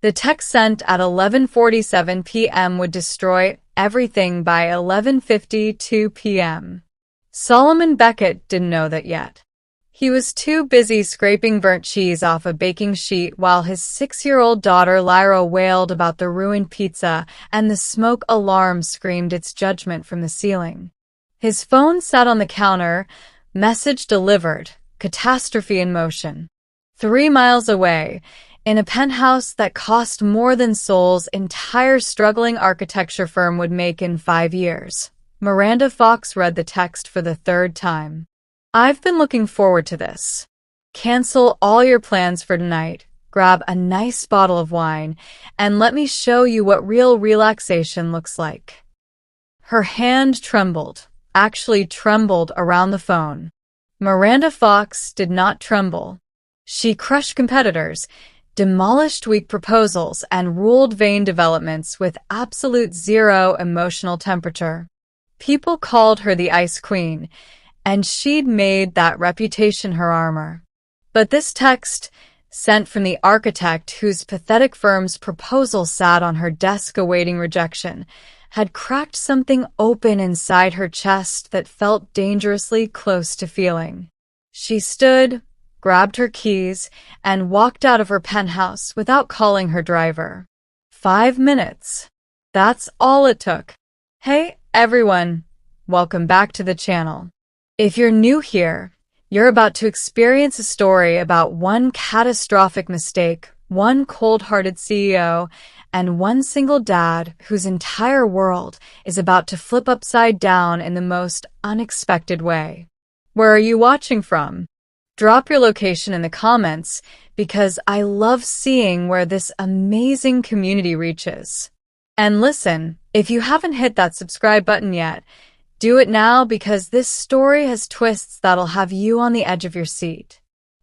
The text sent at 11:47 p.m. would destroy everything by 11:52 p.m. Solomon Beckett didn't know that yet. He was too busy scraping burnt cheese off a baking sheet while his 6-year-old daughter Lyra wailed about the ruined pizza and the smoke alarm screamed its judgment from the ceiling. His phone sat on the counter, message delivered, catastrophe in motion. 3 miles away, in a penthouse that cost more than Seoul's entire struggling architecture firm would make in 5 years. Miranda Fox read the text for the 3rd time. I've been looking forward to this. Cancel all your plans for tonight, grab a nice bottle of wine, and let me show you what real relaxation looks like. Her hand trembled, actually trembled around the phone. Miranda Fox did not tremble. She crushed competitors, demolished weak proposals, and ruled vain developments with absolute zero emotional temperature. People called her the Ice Queen, and she'd made that reputation her armor. But this text, sent from the architect whose pathetic firm's proposal sat on her desk awaiting rejection, had cracked something open inside her chest that felt dangerously close to feeling. She stood, grabbed her keys, and walked out of her penthouse without calling her driver. 5 minutes. That's all it took. Hey, everyone. Welcome back to the channel. If you're new here, you're about to experience a story about one catastrophic mistake, one cold-hearted CEO, and one single dad whose entire world is about to flip upside down in the most unexpected way. Where are you watching from? Drop your location in the comments because I love seeing where this amazing community reaches. And listen, if you haven't hit that subscribe button yet, do it now because this story has twists that'll have you on the edge of your seat.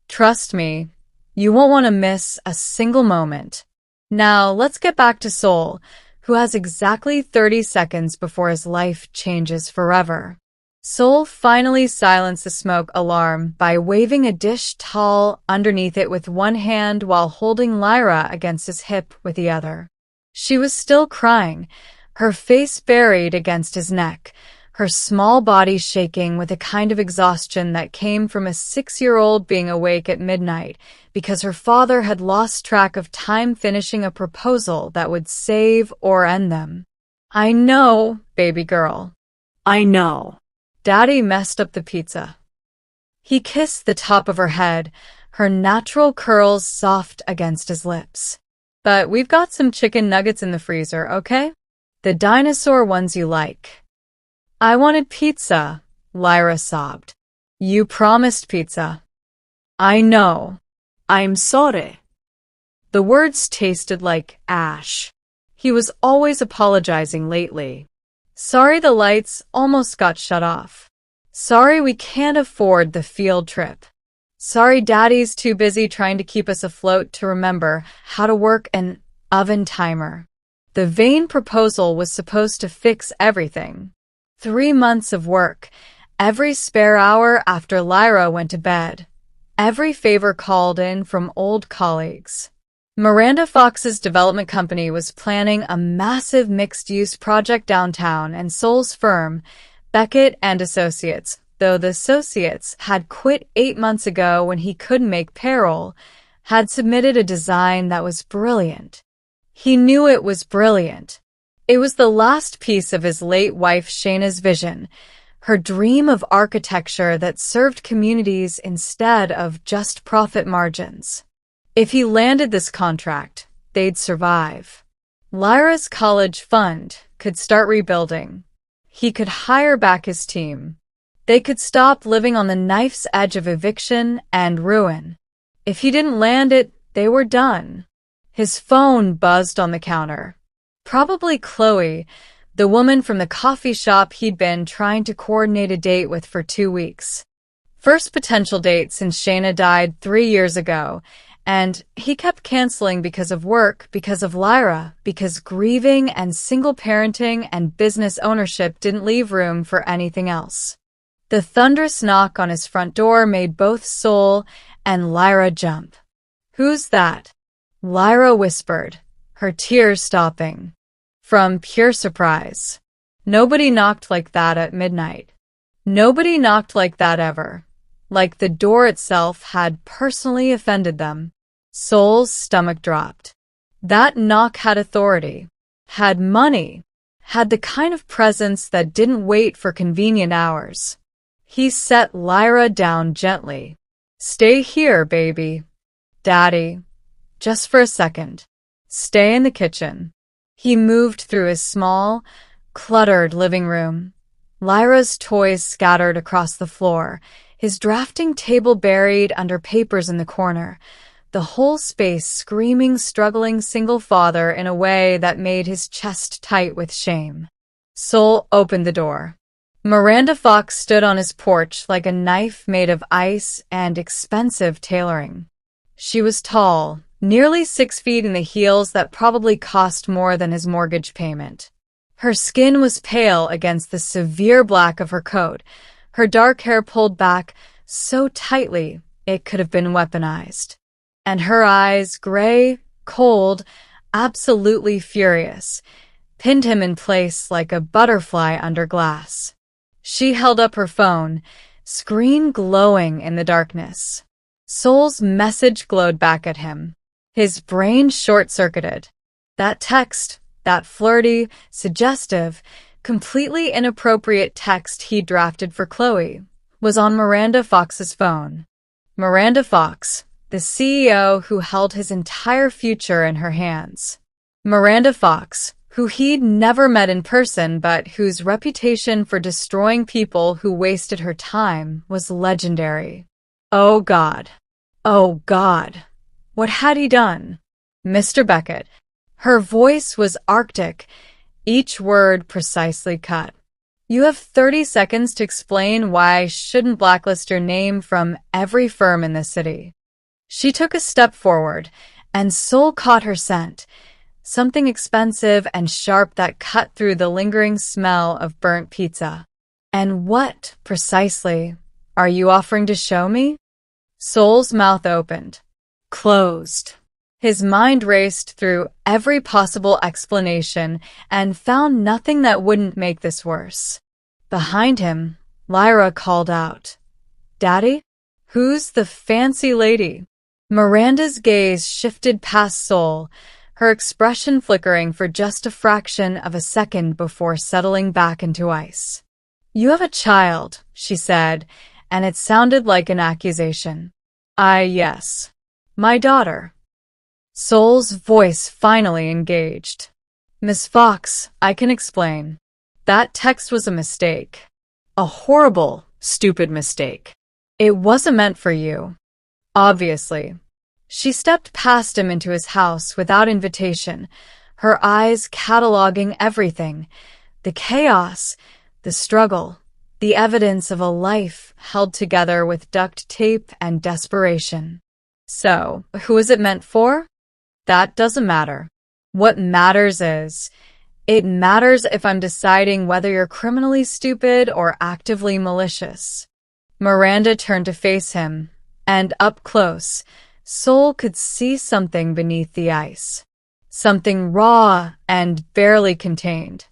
Trust me, you won't want to miss a single moment. Now, let's get back to Seoul, who has exactly 30 seconds before his life changes forever. Seoul finally silenced the smoke alarm by waving a dish towel underneath it with one hand while holding Lyra against his hip with the other. She was still crying, her face buried against his neck, her small body shaking with a kind of exhaustion that came from a 6-year-old being awake at midnight because her father had lost track of time finishing a proposal that would save or end them. I know, baby girl. I know. Daddy messed up the pizza. He kissed the top of her head, her natural curls soft against his lips. But we've got some chicken nuggets in the freezer, okay? The dinosaur ones you like. I wanted pizza, Lyra sobbed. You promised pizza. I know. I'm sorry. The words tasted like ash. He was always apologizing lately. Sorry the lights almost got shut off. Sorry we can't afford the field trip. Sorry Daddy's too busy trying to keep us afloat to remember how to work an oven timer. The vain proposal was supposed to fix everything. 3 months of work, every spare hour after Lyra went to bed, every favor called in from old colleagues. Miranda Fox's development company was planning a massive mixed-use project downtown, and Seoul's firm, Beckett and Associates, though the associates had quit 8 months ago when he couldn't make payroll, had submitted a design that was brilliant. He knew it was brilliant. It was the last piece of his late wife Shayna's vision, her dream of architecture that served communities instead of just profit margins. If he landed this contract, they'd survive. Lyra's college fund could start rebuilding. He could hire back his team. They could stop living on the knife's edge of eviction and ruin. If he didn't land it, they were done. His phone buzzed on the counter. Probably Chloe, the woman from the coffee shop he'd been trying to coordinate a date with for 2 weeks. First potential date since Shayna died 3 years ago, and he kept canceling because of work, because of Lyra, because grieving and single parenting and business ownership didn't leave room for anything else. The thunderous knock on his front door made both Seoul and Lyra jump. Who's that? Lyra whispered, her tears stopping. From pure surprise. Nobody knocked like that at midnight. Nobody knocked like that ever. Like the door itself had personally offended them. Sol's stomach dropped. That knock had authority, had money, had the kind of presence that didn't wait for convenient hours. He set Lyra down gently. Stay here, baby. Daddy. Just for a second. Stay in the kitchen. He moved through his small, cluttered living room. Lyra's toys scattered across the floor, his drafting table buried under papers in the corner, the whole space screaming, struggling single father in a way that made his chest tight with shame. Sol opened the door. Miranda Fox stood on his porch like a knife made of ice and expensive tailoring. She was tall, nearly 6 feet in the heels that probably cost more than his mortgage payment. Her skin was pale against the severe black of her coat, her dark hair pulled back so tightly it could have been weaponized. And her eyes, gray, cold, absolutely furious, pinned him in place like a butterfly under glass. She held up her phone, screen glowing in the darkness. Sol's message glowed back at him. His brain short-circuited. That text, that flirty, suggestive, completely inappropriate text he drafted for Chloe, was on Miranda Fox's phone. Miranda Fox, the CEO who held his entire future in her hands. Miranda Fox, who he'd never met in person but whose reputation for destroying people who wasted her time was legendary. Oh God. Oh God. What had he done? Mr. Beckett. Her voice was arctic, each word precisely cut. You have 30 seconds to explain why I shouldn't blacklist your name from every firm in the city. She took a step forward, and Sol caught her scent, something expensive and sharp that cut through the lingering smell of burnt pizza. And what, precisely, are you offering to show me? Sol's mouth opened, closed. His mind raced through every possible explanation and found nothing that wouldn't make this worse. Behind him, Lyra called out, Daddy? Who's the fancy lady? Miranda's gaze shifted past Sol, her expression flickering for just a fraction of a second before settling back into ice. You have a child, she said, and it sounded like an accusation. Yes. My daughter. Sol's voice finally engaged. Miss Fox, I can explain. That text was a mistake. A horrible, stupid mistake. It wasn't meant for you. Obviously. She stepped past him into his house without invitation, her eyes cataloging everything, the chaos, the struggle, the evidence of a life held together with duct tape and desperation. So, who is it meant for? That doesn't matter. What matters is, it matters if I'm deciding whether you're criminally stupid or actively malicious. Miranda turned to face him, and up close, Sol could see something beneath the ice. Something raw and barely contained.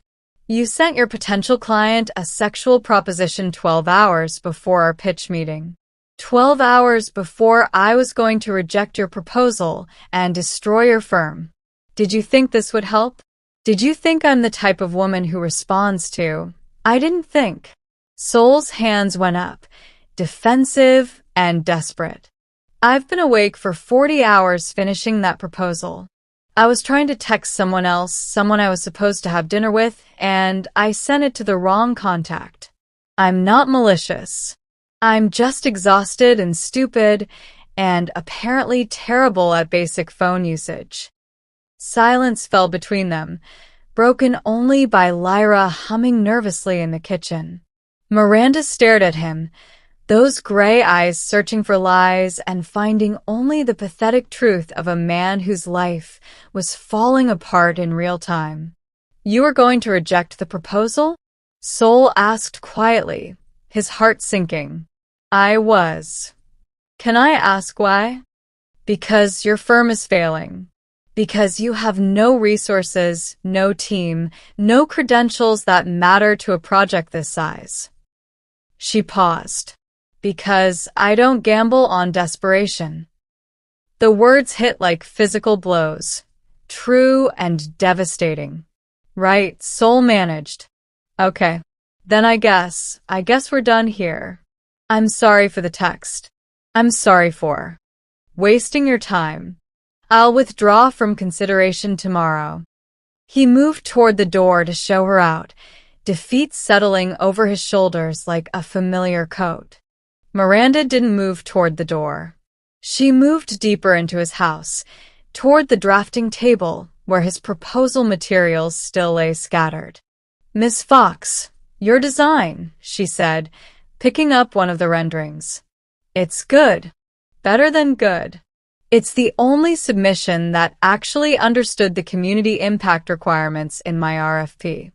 You sent your potential client a sexual proposition 12 hours before our pitch meeting. 12 hours before I was going to reject your proposal and destroy your firm. Did you think this would help? Did you think I'm the type of woman who responds to, I didn't think? Sol's hands went up, defensive and desperate. I've been awake for 40 hours finishing that proposal. I was trying to text someone else, someone I was supposed to have dinner with, and I sent it to the wrong contact. I'm not malicious. I'm just exhausted and stupid, and apparently terrible at basic phone usage. Silence fell between them, broken only by Lyra humming nervously in the kitchen. Miranda stared at him, those gray eyes searching for lies and finding only the pathetic truth of a man whose life was falling apart in real time. You are going to reject the proposal? Sol asked quietly, his heart sinking. I was. Can I ask why? Because your firm is failing. Because you have no resources, no team, no credentials that matter to a project this size. She paused. Because I don't gamble on desperation. The words hit like physical blows. True and devastating. Right, Sol managed. Okay. Then I guess we're done here. I'm sorry for the text. I'm sorry for wasting your time. I'll withdraw from consideration tomorrow. He moved toward the door to show her out, defeat settling over his shoulders like a familiar coat. Miranda didn't move toward the door. She moved deeper into his house, toward the drafting table where his proposal materials still lay scattered. Miss Fox, your design, she said, picking up one of the renderings. It's good. Better than good. It's the only submission that actually understood the community impact requirements in my RFP.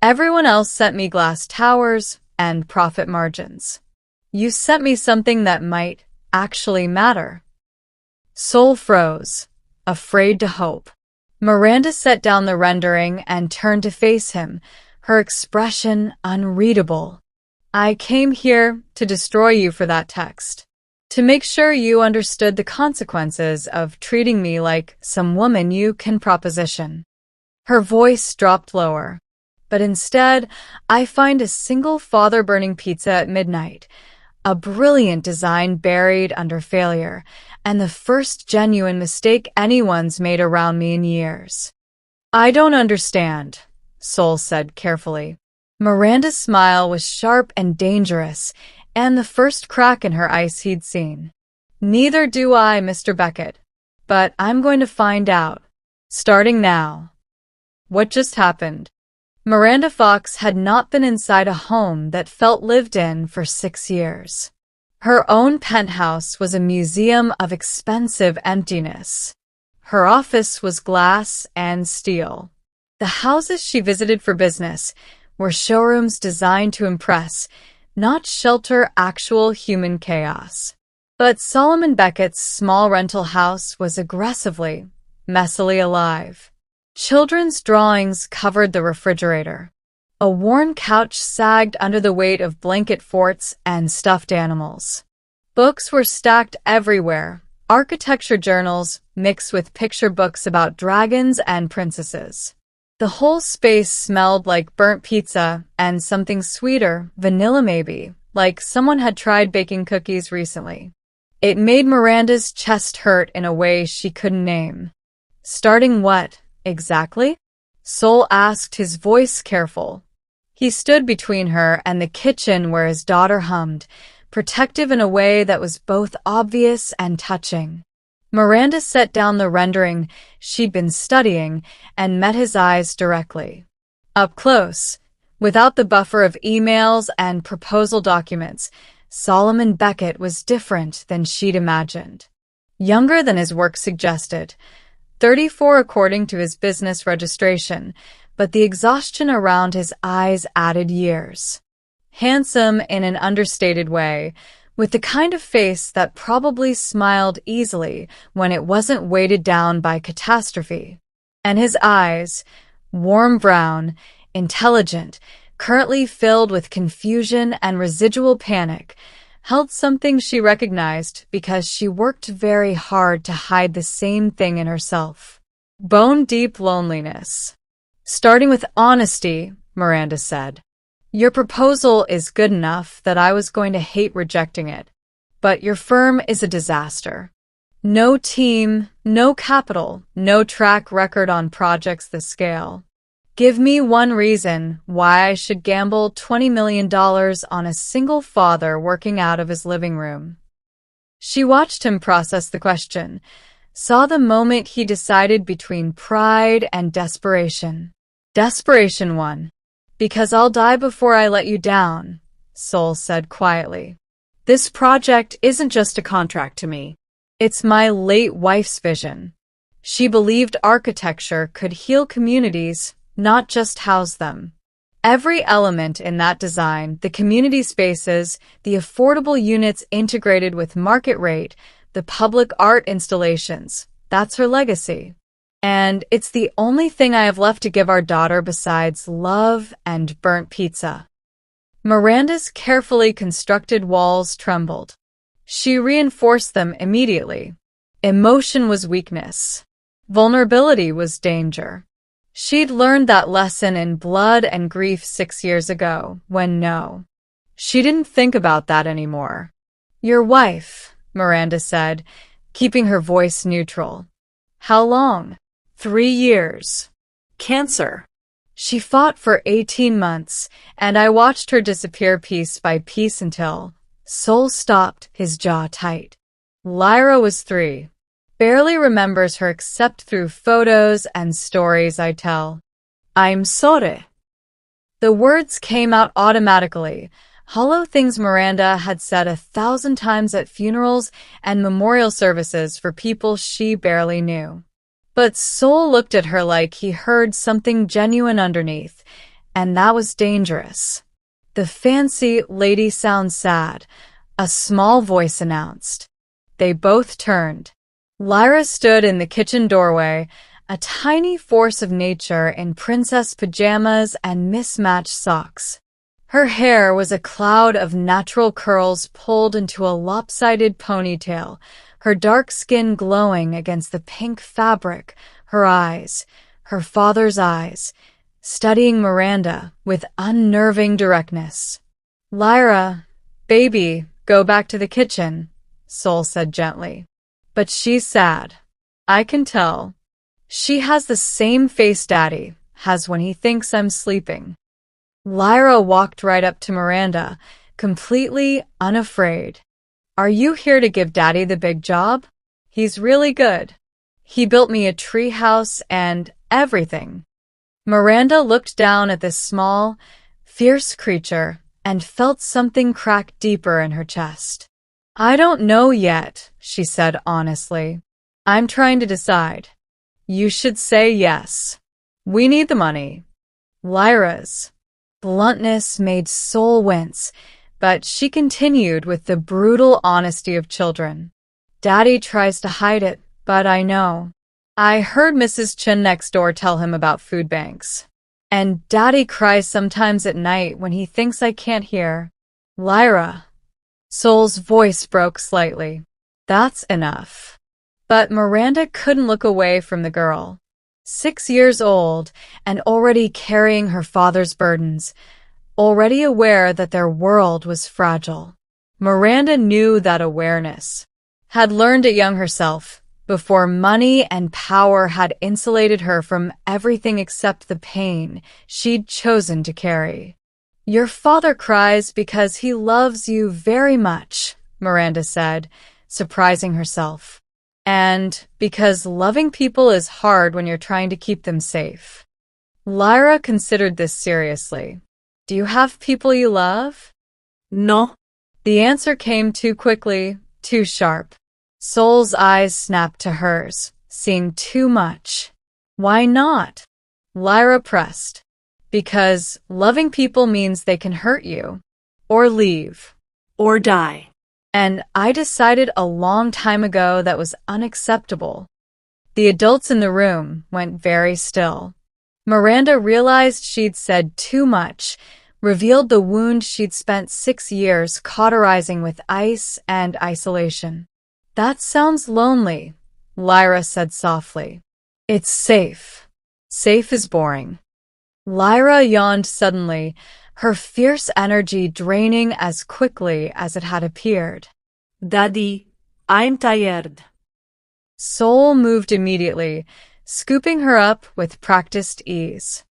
Everyone else sent me glass towers and profit margins. You sent me something that might actually matter. Sol froze, afraid to hope. Miranda set down the rendering and turned to face him, her expression unreadable. I came here to destroy you for that text. To make sure you understood the consequences of treating me like some woman you can proposition. Her voice dropped lower. But instead, I find a single father-burning pizza at midnight, a brilliant design buried under failure, and the first genuine mistake anyone's made around me in years. I don't understand, Sol said carefully. Miranda's smile was sharp and dangerous, and the first crack in her ice he'd seen. Neither do I, Mr. Beckett. But I'm going to find out. Starting now. What just happened? Miranda Fox had not been inside a home that felt lived in for 6 years. Her own penthouse was a museum of expensive emptiness. Her office was glass and steel. The houses she visited for business were showrooms designed to impress, not shelter actual human chaos. But Solomon Beckett's small rental house was aggressively, messily alive. Children's drawings covered the refrigerator. A worn couch sagged under the weight of blanket forts and stuffed animals. Books were stacked everywhere, architecture journals mixed with picture books about dragons and princesses. The whole space smelled like burnt pizza and something sweeter, vanilla maybe, like someone had tried baking cookies recently. It made Miranda's chest hurt in a way she couldn't name. Starting what, exactly? Sol asked, his voice careful. He stood between her and the kitchen where his daughter hummed, protective in a way that was both obvious and touching. Miranda set down the rendering she'd been studying and met his eyes directly. Up close, without the buffer of emails and proposal documents, Solomon Beckett was different than she'd imagined. Younger than his work suggested, 34 according to his business registration, but the exhaustion around his eyes added years. Handsome in an understated way, with the kind of face that probably smiled easily when it wasn't weighted down by catastrophe. And his eyes, warm brown, intelligent, currently filled with confusion and residual panic, held something she recognized because she worked very hard to hide the same thing in herself. Bone-deep loneliness. Starting with honesty, Miranda said. Your proposal is good enough that I was going to hate rejecting it. But your firm is a disaster. No team, no capital, no track record on projects this scale. Give me one reason why I should gamble $20 million on a single father working out of his living room. She watched him process the question, saw the moment he decided between pride and desperation. Desperation won. Because I'll die before I let you down, Sol said quietly. This project isn't just a contract to me. It's my late wife's vision. She believed architecture could heal communities, not just house them. Every element in that design, the community spaces, the affordable units integrated with market rate, the public art installations, that's her legacy. And it's the only thing I have left to give our daughter besides love and burnt pizza. Miranda's carefully constructed walls trembled. She reinforced them immediately. Emotion was weakness. Vulnerability was danger. She'd learned that lesson in Blood and Grief 6 years ago, when she didn't think about that anymore. Your wife, Miranda said, keeping her voice neutral. How long? 3 years. Cancer. She fought for 18 months, and I watched her disappear piece by piece until Sol stopped, his jaw tight. Lyra was 3. Barely remembers her except through photos and stories I tell. I'm sorry. The words came out automatically, hollow things Miranda had said 1,000 times at funerals and memorial services for people she barely knew. But Sol looked at her like he heard something genuine underneath, and that was dangerous. The fancy lady sounds sad, a small voice announced. They both turned. Lyra stood in the kitchen doorway, a tiny force of nature in princess pajamas and mismatched socks. Her hair was a cloud of natural curls pulled into a lopsided ponytail, her dark skin glowing against the pink fabric, her eyes, her father's eyes, studying Miranda with unnerving directness. Lyra, baby, go back to the kitchen, Sol said gently. But she's sad. I can tell. She has the same face Daddy has when he thinks I'm sleeping. Lyra walked right up to Miranda, completely unafraid. Are you here to give Daddy the big job? He's really good. He built me a tree house and everything. Miranda looked down at this small, fierce creature and felt something crack deeper in her chest. I don't know yet, she said honestly. I'm trying to decide. You should say yes. We need the money. Lyra's bluntness made Sol wince, but she continued with the brutal honesty of children. Daddy tries to hide it, but I know. I heard Mrs. Chin next door tell him about food banks. And Daddy cries sometimes at night when he thinks I can't hear. Lyra. Sol's voice broke slightly. That's enough. But Miranda couldn't look away from the girl. 6 years old and already carrying her father's burdens, already aware that their world was fragile. Miranda knew that awareness, had learned it young herself, before money and power had insulated her from everything except the pain she'd chosen to carry. Your father cries because he loves you very much, Miranda said, surprising herself. And because loving people is hard when you're trying to keep them safe. Lyra considered this seriously. Do you have people you love? No. The answer came too quickly, too sharp. Sol's eyes snapped to hers, seeing too much. Why not? Lyra pressed. Because loving people means they can hurt you. Or leave. Or die. And I decided a long time ago that was unacceptable. The adults in the room went very still. Miranda realized she'd said too much, revealed the wound she'd spent 6 years cauterizing with ice and isolation. That sounds lonely, Lyra said softly. It's safe. Safe is boring. Lyra yawned suddenly, her fierce energy draining as quickly as it had appeared. Daddy, I'm tired. Sol moved immediately, scooping her up with practiced ease.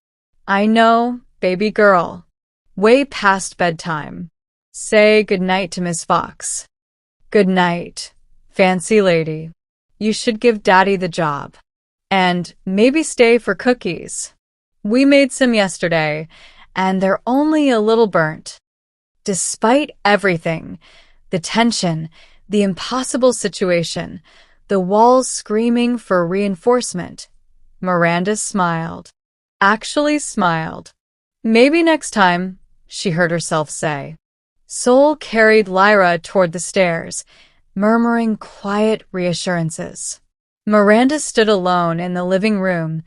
I know, baby girl. Way past bedtime. Say goodnight to Miss Fox. Good night, fancy lady. You should give Daddy the job. And maybe stay for cookies. We made some yesterday, and they're only a little burnt. Despite everything, the tension, the impossible situation, the walls screaming for reinforcement, Miranda smiled. Actually smiled. Maybe next time, she heard herself say. Sol carried Lyra toward the stairs, murmuring quiet reassurances. Miranda stood alone in the living room,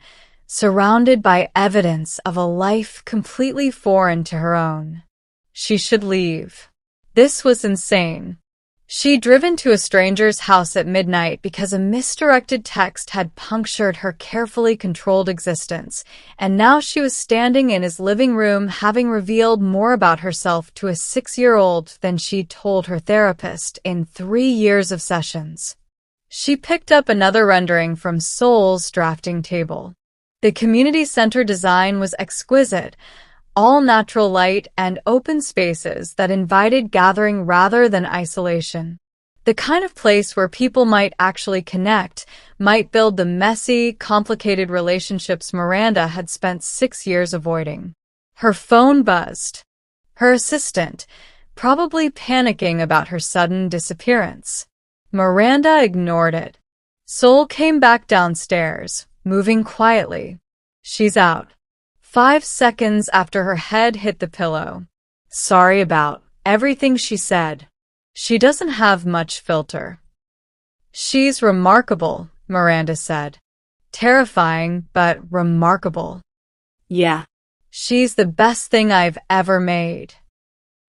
surrounded by evidence of a life completely foreign to her own. She should leave. This was insane. She'd driven to a stranger's house at midnight because a misdirected text had punctured her carefully controlled existence, and now she was standing in his living room having revealed more about herself to a 6-year-old than she'd told her therapist in 3 years of sessions. She picked up another rendering from Soul's drafting table. The community center design was exquisite, all natural light and open spaces that invited gathering rather than isolation. The kind of place where people might actually connect, might build the messy, complicated relationships Miranda had spent 6 years avoiding. Her phone buzzed. Her assistant, probably panicking about her sudden disappearance. Miranda ignored it. Soul came back downstairs, moving quietly. She's out. 5 seconds after her head hit the pillow. Sorry about everything, she said. She doesn't have much filter. She's remarkable, Miranda said. Terrifying, but remarkable. Yeah. She's the best thing I've ever made.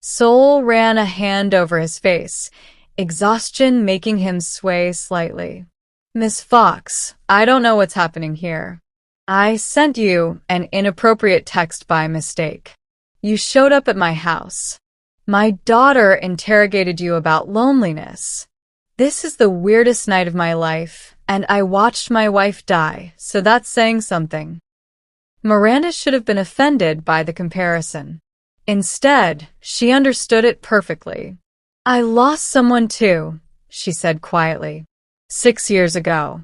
Soul ran a hand over his face, exhaustion making him sway slightly. Miss Fox, I don't know what's happening here. I sent you an inappropriate text by mistake. You showed up at my house. My daughter interrogated you about loneliness. This is the weirdest night of my life, and I watched my wife die, so that's saying something. Miranda should have been offended by the comparison. Instead, she understood it perfectly. I lost someone too, she said quietly. 6 years ago.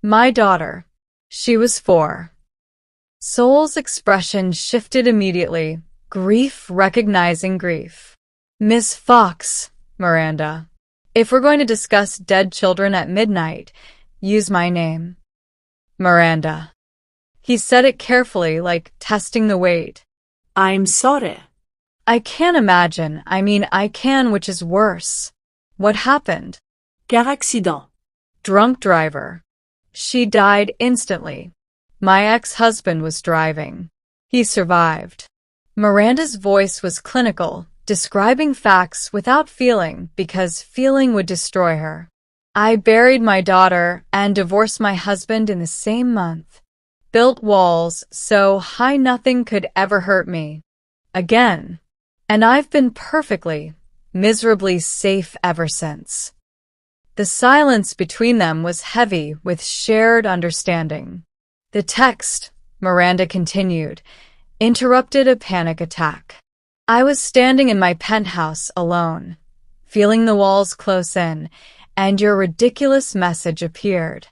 My daughter. She was 4. Soul's expression shifted immediately, grief recognizing grief. Miss Fox, Miranda. If we're going to discuss dead children at midnight, use my name. Miranda. He said it carefully, like testing the weight. I'm sorry. I can't imagine. I can, which is worse. What happened? Car accident. Drunk driver. She died instantly. My ex-husband was driving. He survived. Miranda's voice was clinical, describing facts without feeling because feeling would destroy her. I buried my daughter and divorced my husband in the same month. Built walls so high nothing could ever hurt me. Again. And I've been perfectly, miserably safe ever since. The silence between them was heavy with shared understanding. The text, Miranda continued, interrupted a panic attack. I was standing in my penthouse alone, feeling the walls close in, and your ridiculous message appeared.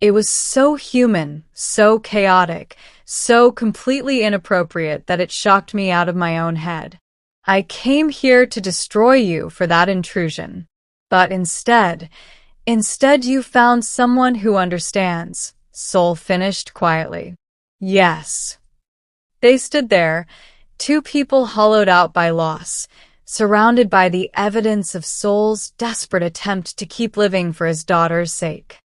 It was so human, so chaotic, so completely inappropriate that it shocked me out of my own head. I came here to destroy you for that intrusion. But instead you found someone who understands, Soul finished quietly. Yes. They stood there, 2 people hollowed out by loss, surrounded by the evidence of Soul's desperate attempt to keep living for his daughter's sake.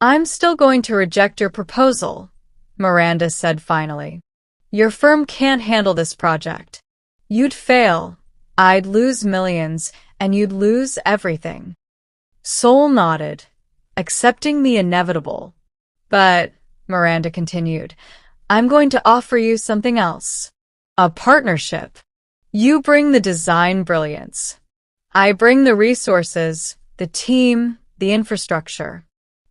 I'm still going to reject your proposal, Miranda said finally. Your firm can't handle this project. You'd fail, I'd lose millions, and you'd lose everything. Soul nodded, accepting the inevitable. But, Miranda continued, I'm going to offer you something else. A partnership. You bring the design brilliance. I bring the resources, the team, the infrastructure.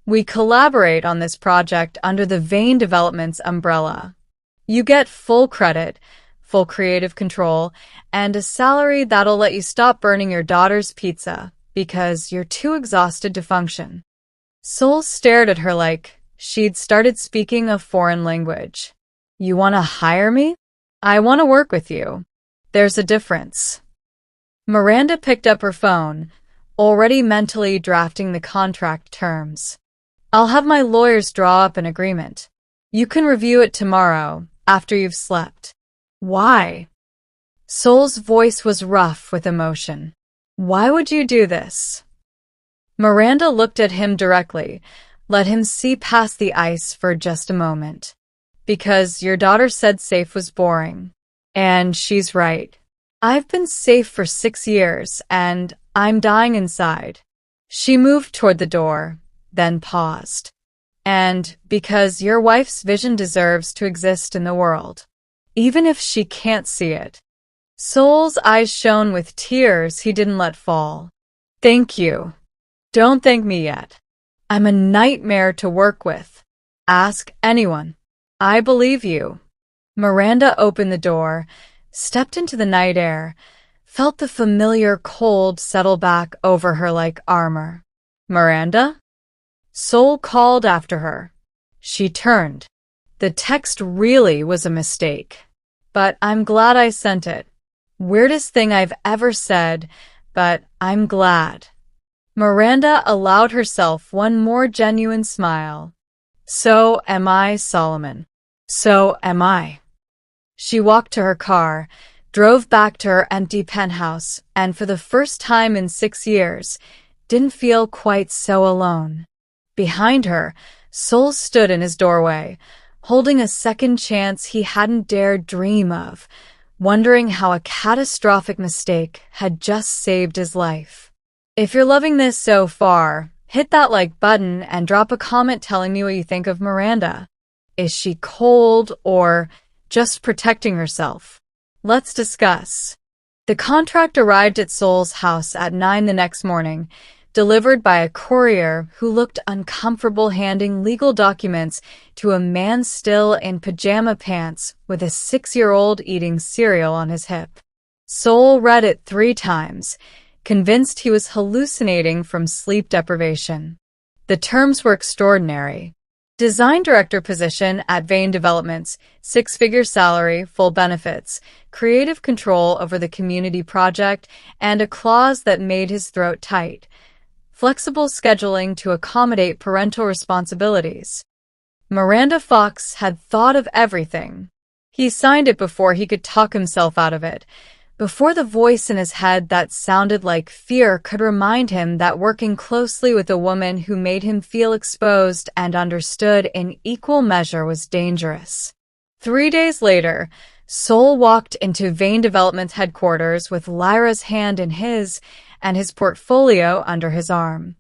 We collaborate on this project under the Vane Developments umbrella. You get full credit, full creative control, and a salary that'll let you stop burning your daughter's pizza because you're too exhausted to function. Soul stared at her like she'd started speaking a foreign language. You want to hire me? I want to work with you. There's a difference. Miranda picked up her phone, already mentally drafting the contract terms. I'll have my lawyers draw up an agreement. You can review it tomorrow, after you've slept. Why? Soul's voice was rough with emotion. Why would you do this? Miranda looked at him directly, Let him see past the ice for just a moment. Because your daughter said safe was boring. And she's right. I've been safe for 6 years, and I'm dying inside. She moved toward the door, then paused. And because your wife's vision deserves to exist in the world, even if she can't see it. Sol's eyes shone with tears he didn't let fall. Thank you. Don't thank me yet. I'm a nightmare to work with. Ask anyone. I believe you. Miranda opened the door, stepped into the night air, felt the familiar cold settle back over her like armor. Miranda? Sol called after her. She turned. The text really was a mistake. But I'm glad I sent it. Weirdest thing I've ever said, but I'm glad. Miranda allowed herself one more genuine smile. So am I, Solomon. So am I. She walked to her car, drove back to her empty penthouse, and for the first time in 6 years, didn't feel quite so alone. Behind her, Sol stood in his doorway, holding a second chance he hadn't dared dream of, wondering how a catastrophic mistake had just saved his life. If you're loving this so far, hit that like button and drop a comment telling me what you think of Miranda. Is she cold or just protecting herself? Let's discuss. The contract arrived at Sol's house at 9 the next morning, delivered by a courier who looked uncomfortable handing legal documents to a man still in pajama pants with a 6-year-old eating cereal on his hip. Sol read it 3 times, convinced he was hallucinating from sleep deprivation. The terms were extraordinary. Design director position at Vane Developments, 6-figure salary, full benefits, creative control over the community project, and a clause that made his throat tight. Flexible scheduling to accommodate parental responsibilities. Miranda Fox had thought of everything. He signed it before he could talk himself out of it, before the voice in his head that sounded like fear could remind him that working closely with a woman who made him feel exposed and understood in equal measure was dangerous. 3 days later, Sol walked into Vane Development's headquarters with Lyra's hand in his and his portfolio under his arm.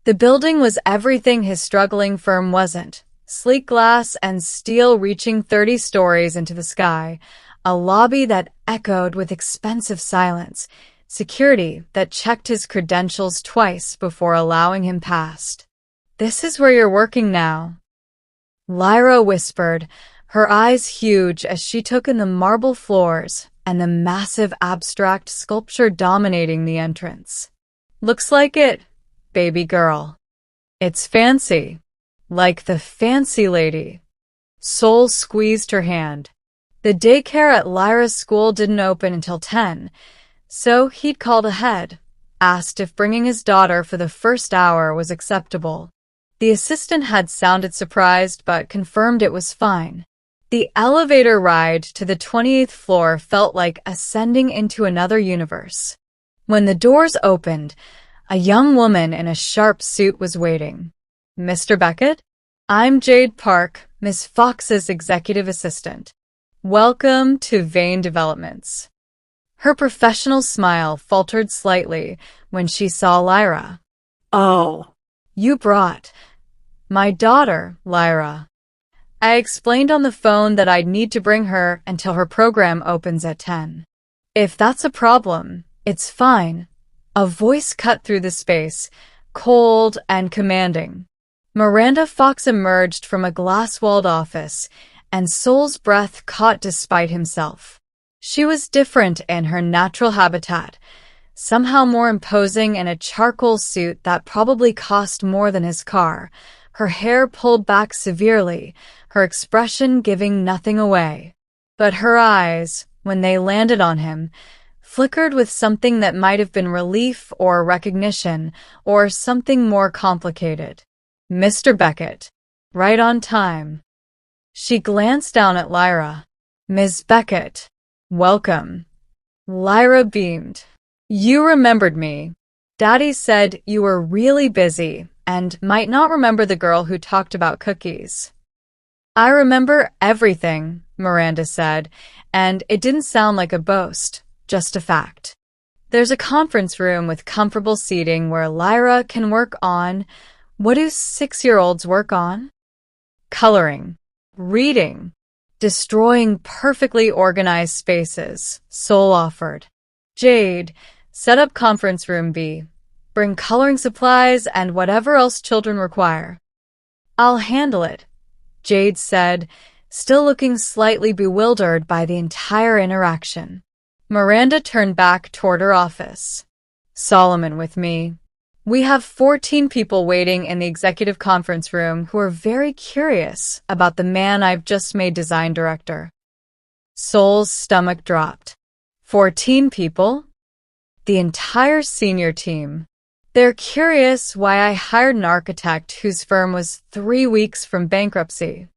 The building was everything his struggling firm wasn't. Sleek glass and steel reaching 30 stories into the sky, a lobby that echoed with expensive silence, security that checked his credentials twice before allowing him past. This is where you're working now, Lyra whispered, her eyes huge as she took in the marble floors and the massive abstract sculpture dominating the entrance. Looks like it, baby girl. It's fancy. Like the fancy lady. Sol squeezed her hand. The daycare at Lyra's school didn't open until 10, so he'd called ahead, asked if bringing his daughter for the first hour was acceptable. The assistant had sounded surprised but confirmed it was fine. The elevator ride to the 28th floor felt like ascending into another universe. When the doors opened, a young woman in a sharp suit was waiting. Mr. Beckett? I'm Jade Park, Miss Fox's executive assistant. Welcome to Vane Developments. Her professional smile faltered slightly when she saw Lyra. Oh. You brought my daughter, Lyra. I explained on the phone that I'd need to bring her until her program opens at 10. If that's a problem, it's fine. A voice cut through the space, cold and commanding. Miranda Fox emerged from a glass-walled office, and Sol's breath caught despite himself. She was different in her natural habitat, somehow more imposing in a charcoal suit that probably cost more than his car, her hair pulled back severely, her expression giving nothing away. But her eyes, when they landed on him, flickered with something that might have been relief or recognition, or something more complicated. Mr. Beckett. Right on time. She glanced down at Lyra. Ms. Beckett. Welcome. Lyra beamed. You remembered me. Daddy said you were really busy, and might not remember the girl who talked about cookies. I remember everything, Miranda said, and it didn't sound like a boast, just a fact. There's a conference room with comfortable seating where Lyra can work on— what do 6-year-olds work on? Coloring, reading, destroying perfectly organized spaces, Sol offered. Jade, set up conference room B. Bring coloring supplies and whatever else children require. I'll handle it, Jade said, still looking slightly bewildered by the entire interaction. Miranda turned back toward her office. Solomon with me. We have 14 people waiting in the executive conference room who are very curious about the man I've just made design director. Sol's stomach dropped. 14 people? The entire senior team. They're curious why I hired an architect whose firm was 3 weeks from bankruptcy.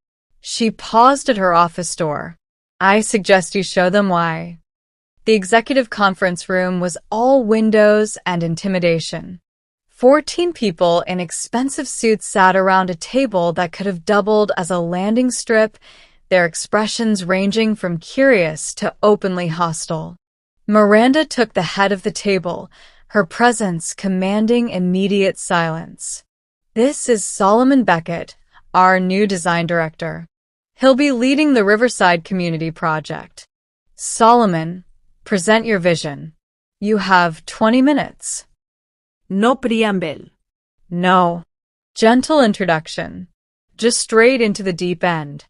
She paused at her office door. I suggest you show them why. The executive conference room was all windows and intimidation. 14 people in expensive suits sat around a table that could have doubled as a landing strip, their expressions ranging from curious to openly hostile. Miranda took the head of the table, her presence commanding immediate silence. This is Solomon Beckett, our new design director. He'll be leading the Riverside Community Project. Solomon, present your vision. You have 20 minutes. No preamble. No. Gentle introduction. Just straight into the deep end.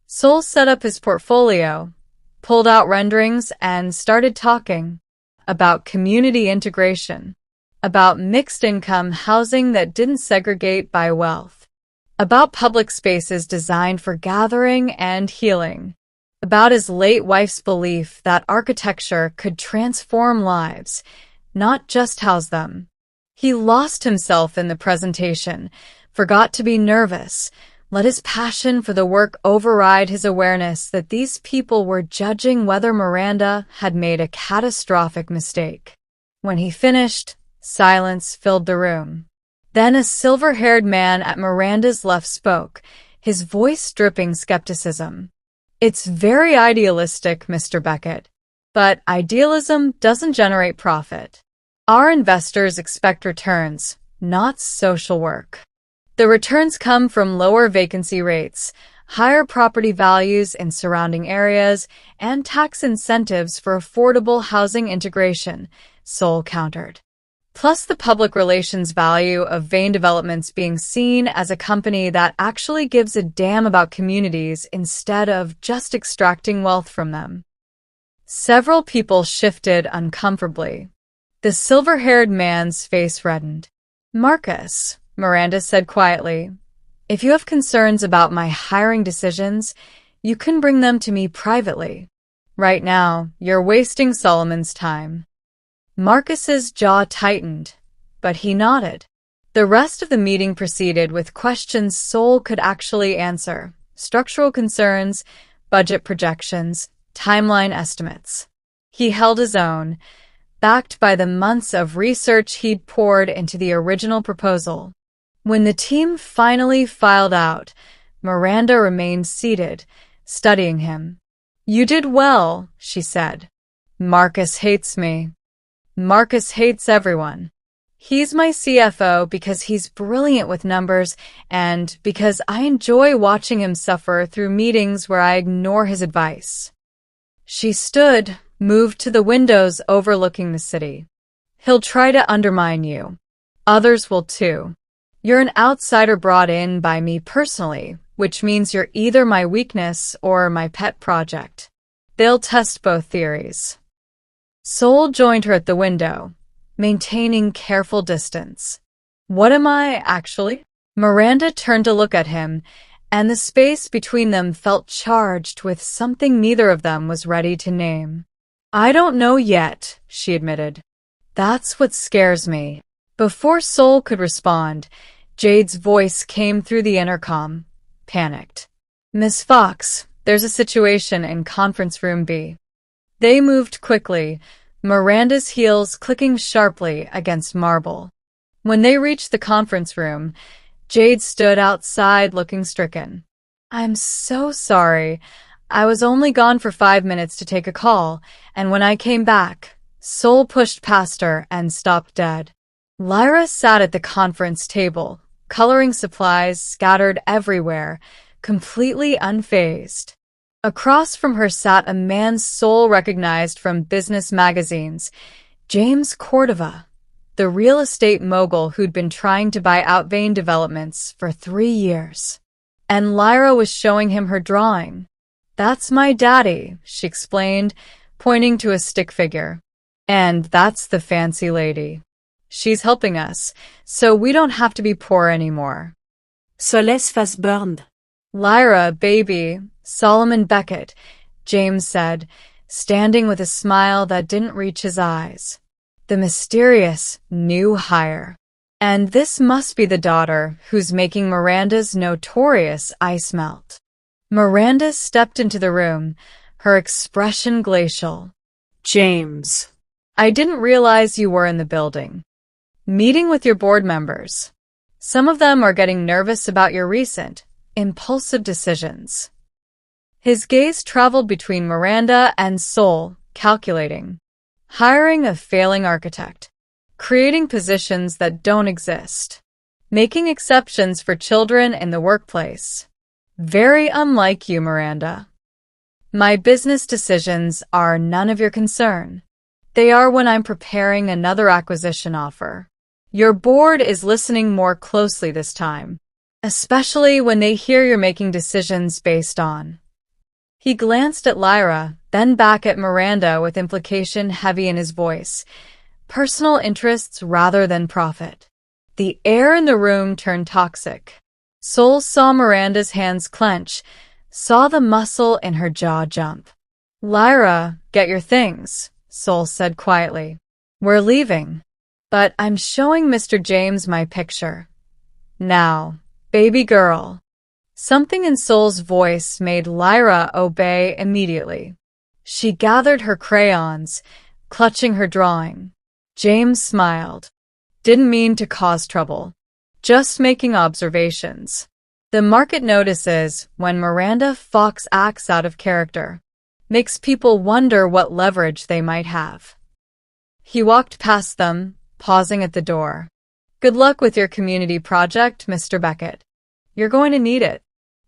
Sol set up his portfolio, pulled out renderings, and started talking about community integration, about mixed-income housing that didn't segregate by wealth, about public spaces designed for gathering and healing, about his late wife's belief that architecture could transform lives, not just house them. He lost himself in the presentation, forgot to be nervous, let his passion for the work override his awareness that these people were judging whether Miranda had made a catastrophic mistake. When he finished, silence filled the room. Then a silver-haired man at Miranda's left spoke, his voice dripping skepticism. It's very idealistic, Mr. Beckett, but idealism doesn't generate profit. Our investors expect returns, not social work. The returns come from lower vacancy rates, higher property values in surrounding areas, and tax incentives for affordable housing integration, Sol countered. Plus the public relations value of Vane Developments being seen as a company that actually gives a damn about communities instead of just extracting wealth from them. Several people shifted uncomfortably. The silver-haired man's face reddened. Marcus, Miranda said quietly, if you have concerns about my hiring decisions, you can bring them to me privately. Right now, you're wasting Solomon's time. Marcus's jaw tightened, but he nodded. The rest of the meeting proceeded with questions Sol could actually answer: structural concerns, budget projections, timeline estimates. He held his own, backed by the months of research he'd poured into the original proposal. When the team finally filed out, Miranda remained seated, studying him. You did well, she said. Marcus hates me. Marcus hates everyone. He's my CFO because he's brilliant with numbers and because I enjoy watching him suffer through meetings where I ignore his advice. She stood, moved to the windows overlooking the city. He'll try to undermine you. Others will too. You're an outsider brought in by me personally, which means you're either my weakness or my pet project. They'll test both theories. Sol joined her at the window, maintaining careful distance. What am I, actually? Miranda turned to look at him, and the space between them felt charged with something neither of them was ready to name. I don't know yet, she admitted. That's what scares me. Before Sol could respond, Jade's voice came through the intercom, panicked. Miss Fox, there's a situation in conference room B. They moved quickly, Miranda's heels clicking sharply against marble. When they reached the conference room, Jade stood outside looking stricken. I'm so sorry. I was only gone for 5 minutes to take a call, and when I came back, Sol pushed past her and stopped dead. Lyra sat at the conference table, coloring supplies scattered everywhere, completely unfazed. Across from her sat a man Sol recognized from business magazines, James Cordova, the real estate mogul who'd been trying to buy out Vane Developments for 3 years. And Lyra was showing him her drawing. That's my daddy, she explained, pointing to a stick figure. And that's the fancy lady. She's helping us, so we don't have to be poor anymore. Soles face burned. Lyra, baby, Solomon Beckett, James said, standing with a smile that didn't reach his eyes. The mysterious new hire. And this must be the daughter who's making Miranda's notorious ice melt. Miranda stepped into the room, her expression glacial. James. I didn't realize you were in the building. Meeting with your board members. Some of them are getting nervous about your recent, impulsive decisions. His gaze traveled between Miranda and Sol, calculating. Hiring a failing architect. Creating positions that don't exist. Making exceptions for children in the workplace. Very unlike you, Miranda. My business decisions are none of your concern. They are when I'm preparing another acquisition offer. Your board is listening more closely this time, especially when they hear you're making decisions based on. He glanced at Lyra, then back at Miranda with implication heavy in his voice. Personal interests rather than profit. The air in the room turned toxic. Sol saw Miranda's hands clench, saw the muscle in her jaw jump. Lyra, get your things, Sol said quietly. We're leaving. But I'm showing Mr. James my picture. Now, baby girl. Something in Sol's voice made Lyra obey immediately. She gathered her crayons, clutching her drawing. James smiled. Didn't mean to cause trouble. Just making observations. The market notices when Miranda Fox acts out of character. Makes people wonder what leverage they might have. He walked past them, pausing at the door. Good luck with your community project, Mr. Beckett. You're going to need it.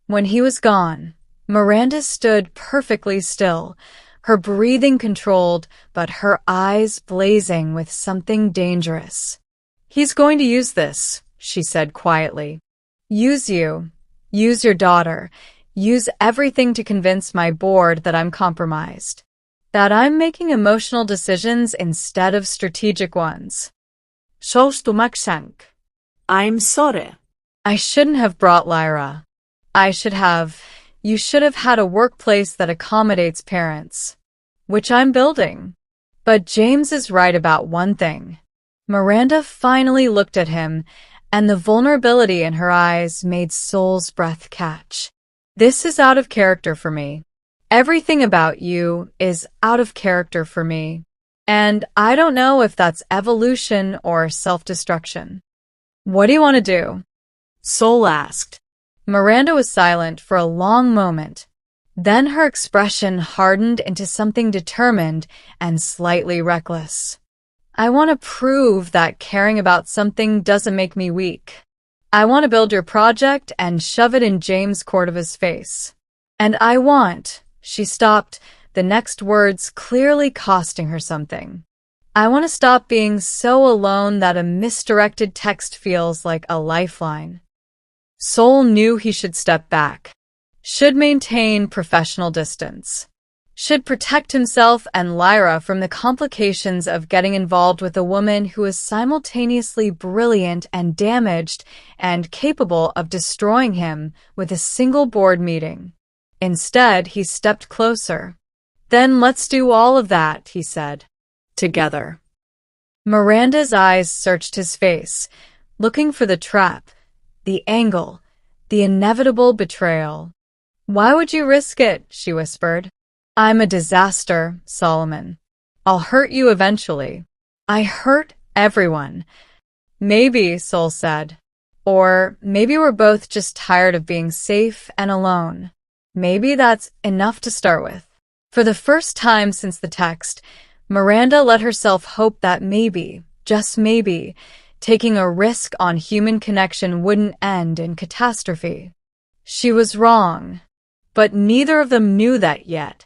When he was gone, Miranda stood perfectly still, her breathing controlled, but her eyes blazing with something dangerous. He's going to use this, she said quietly. Use you. Use your daughter. Use everything to convince my board that I'm compromised. That I'm making emotional decisions instead of strategic ones. Sol's stomach sank. I'm sorry. I shouldn't have brought Lyra. You should have had a workplace that accommodates parents. Which I'm building. But James is right about one thing. Miranda finally looked at him, and the vulnerability in her eyes made Sol's breath catch. This is out of character for me. Everything about you is out of character for me. And I don't know if that's evolution or self-destruction. What do you want to do? Sol asked. Miranda was silent for a long moment. Then her expression hardened into something determined and slightly reckless. I want to prove that caring about something doesn't make me weak. I want to build your project and shove it in James Cordova's face. And I want, she stopped, the next words clearly costing her something. I want to stop being so alone that a misdirected text feels like a lifeline. Sol knew he should step back. Should maintain professional distance. Should protect himself and Lyra from the complications of getting involved with a woman who is simultaneously brilliant and damaged and capable of destroying him with a single board meeting. Instead, he stepped closer. Then let's do all of that, he said. Together. Miranda's eyes searched his face, looking for the trap, the angle, the inevitable betrayal. Why would you risk it? She whispered. I'm a disaster, Solomon. I'll hurt you eventually. I hurt everyone. Maybe, Sol said. Or maybe we're both just tired of being safe and alone. Maybe that's enough to start with. For the first time since the text, Miranda let herself hope that maybe, just maybe, taking a risk on human connection wouldn't end in catastrophe. She was wrong, but neither of them knew that yet.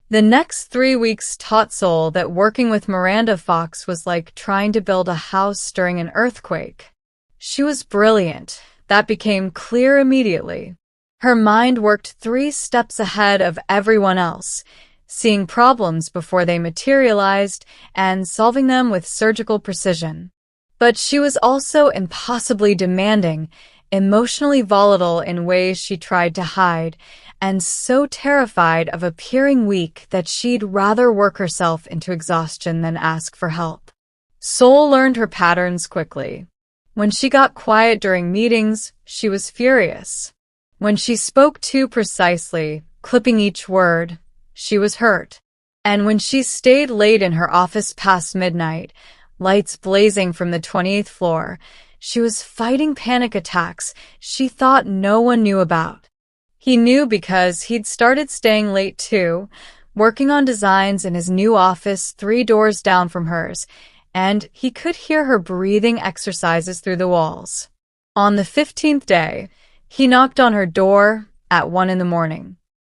The next 3 weeks taught Sol that working with Miranda Fox was like trying to build a house during an earthquake. She was brilliant. That became clear immediately. Her mind worked 3 steps ahead of everyone else, seeing problems before they materialized and solving them with surgical precision. But she was also impossibly demanding, emotionally volatile in ways she tried to hide, and so terrified of appearing weak that she'd rather work herself into exhaustion than ask for help. Sol learned her patterns quickly. When she got quiet during meetings, she was furious. When she spoke too precisely, clipping each word, she was hurt. And when she stayed late in her office past midnight, lights blazing from the 28th floor, she was fighting panic attacks she thought no one knew about. He knew because he'd started staying late too, working on designs in his new office 3 doors down from hers, and he could hear her breathing exercises through the walls. On the 15th day, he knocked on her door at 1 a.m.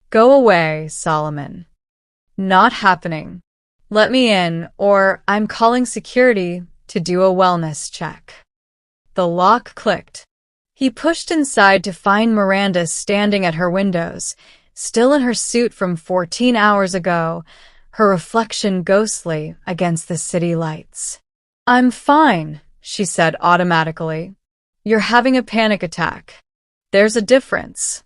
"Go away, Solomon." "Not happening. Let me in, or I'm calling security to do a wellness check." The lock clicked. He pushed inside to find Miranda standing at her windows, still in her suit from 14 hours ago, her reflection ghostly against the city lights. "I'm fine," she said automatically. "You're having a panic attack. There's a difference."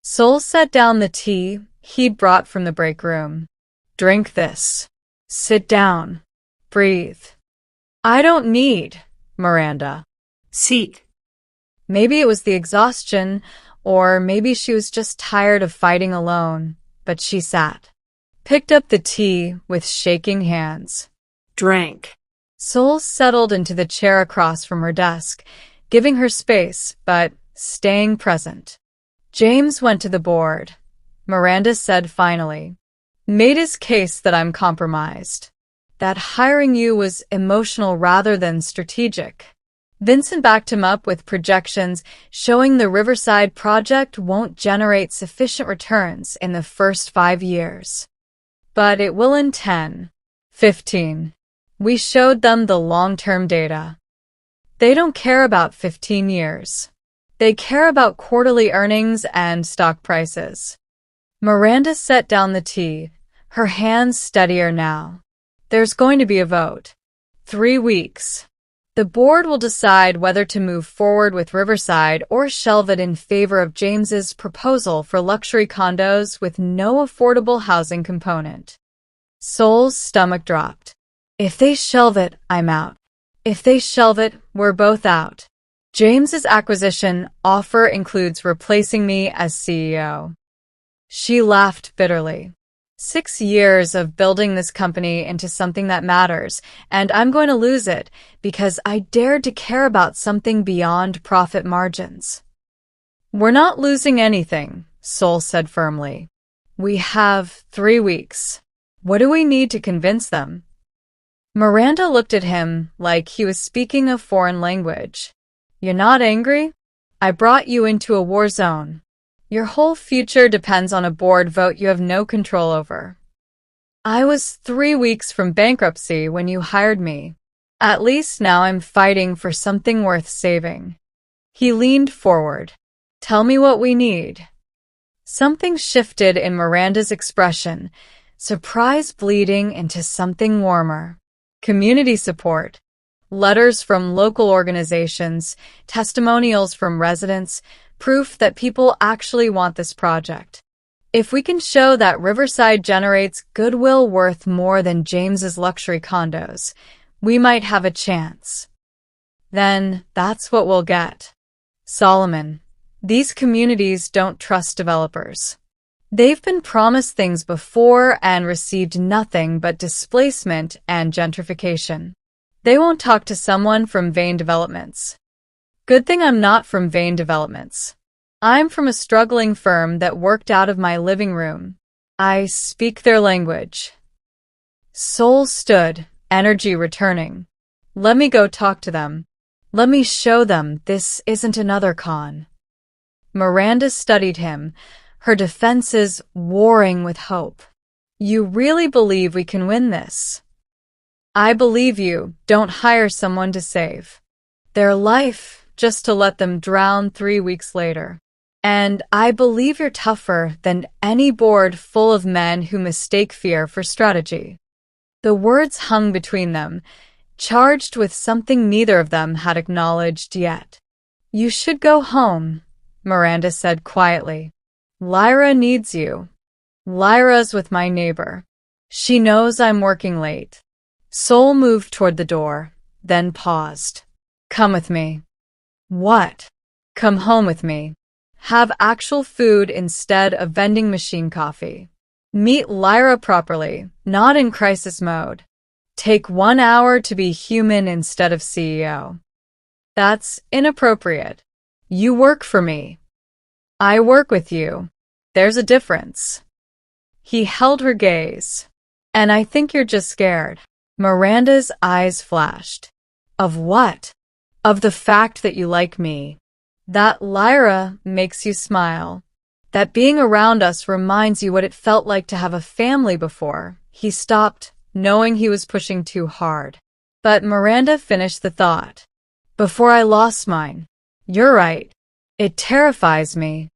Sol set down the tea he'd brought from the break room. "Drink this. Sit down. Breathe." "I don't need," Miranda. Seek. Maybe it was the exhaustion, or maybe she was just tired of fighting alone, but she sat. Picked up the tea with shaking hands. Drank. Sol settled into the chair across from her desk, giving her space, but staying present. "James went to the board," Miranda said finally. "Made his case that I'm compromised. That hiring you was emotional rather than strategic. Vincent backed him up with projections showing the Riverside project won't generate sufficient returns in the first 5 years. But it will in 10, 15. We showed them the long-term data. They don't care about 15 years. They care about quarterly earnings and stock prices." Miranda set down the tea, her hands steadier now. "There's going to be a vote. 3 weeks. The board will decide whether to move forward with Riverside or shelve it in favor of James's proposal for luxury condos with no affordable housing component." Sol's stomach dropped. "If they shelve it, I'm out. If they shelve it, we're both out. James's acquisition offer includes replacing me as CEO." She laughed bitterly. 6 years of building this company into something that matters, and I'm going to lose it because I dared to care about something beyond profit margins. "We're not losing anything," Sol said firmly. "We have 3 weeks. What do we need to convince them?" Miranda looked at him like he was speaking a foreign language. "You're not angry? I brought you into a war zone. Your whole future depends on a board vote you have no control over. I was 3 weeks from bankruptcy when you hired me. At least now I'm fighting for something worth saving." He leaned forward. "Tell me what we need." Something shifted in Miranda's expression, surprise bleeding into something warmer. Community support. Letters from local organizations, testimonials from residents, proof that people actually want this project. If we can show that Riverside generates goodwill worth more than James's luxury condos, we might have a chance. Then that's what we'll get. Solomon, these communities don't trust developers. They've been promised things before and received nothing but displacement and gentrification. They won't talk to someone from Vain Developments. Good thing I'm not from Vain Developments. I'm from a struggling firm that worked out of my living room. I speak their language. Soul stood, energy returning. Let me go talk to them. Let me show them this isn't another con. Miranda studied him, her defenses warring with hope. You really believe we can win this? I believe you. Don't hire someone to save their life just to let them drown 3 weeks later. And I believe you're tougher than any board full of men who mistake fear for strategy. The words hung between them, charged with something neither of them had acknowledged yet. You should go home, Miranda said quietly. Lyra needs you. Lyra's with my neighbor. She knows I'm working late. Soul moved toward the door, then paused. Come with me. What? Come home with me. Have actual food instead of vending machine coffee. Meet Lyra properly, not in crisis mode. Take 1 hour to be human instead of CEO. That's inappropriate. You work for me. I work with you. There's a difference. He held her gaze. And I think you're just scared. Miranda's eyes flashed. Of what? Of the fact that you like me. That Lyra makes you smile. That being around us reminds you what it felt like to have a family before. He stopped, knowing he was pushing too hard. But Miranda finished the thought. Before I lost mine. You're right. It terrifies me.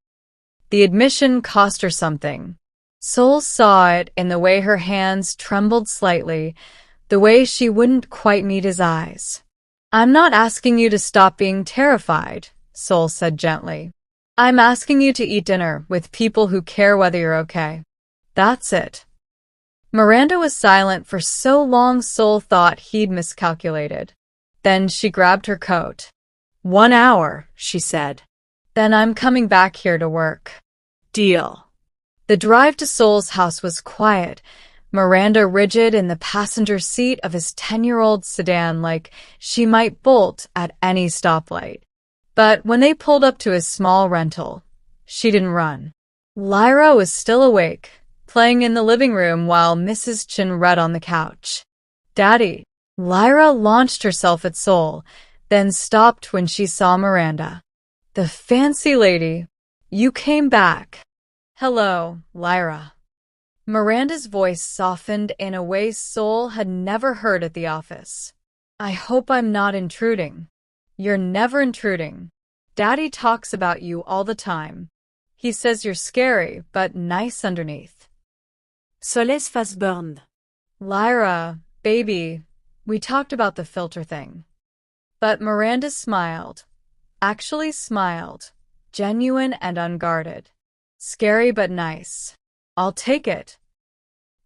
The admission cost her something. Soul saw it in the way her hands trembled slightly, the way she wouldn't quite meet his eyes. I'm not asking you to stop being terrified, Soul said gently. I'm asking you to eat dinner with people who care whether you're okay. That's it. Miranda was silent for so long Soul thought he'd miscalculated. Then she grabbed her coat. 1 hour, she said. Then I'm coming back here to work. Deal. The drive to Soul's house was quiet, Miranda rigid in the passenger seat of his 10-year-old sedan like she might bolt at any stoplight. But when they pulled up to his small rental, she didn't run. Lyra was still awake, playing in the living room while Mrs. Chin read on the couch. Daddy. Lyra launched herself at Soul, then stopped when she saw Miranda. The fancy lady. You came back. Hello, Lyra. Miranda's voice softened in a way Soul had never heard at the office. I hope I'm not intruding. You're never intruding. Daddy talks about you all the time. He says you're scary, but nice underneath. Soleil's face burned. Lyra, baby, we talked about the filter thing. But Miranda smiled. Actually smiled. Genuine and unguarded. Scary but nice. I'll take it.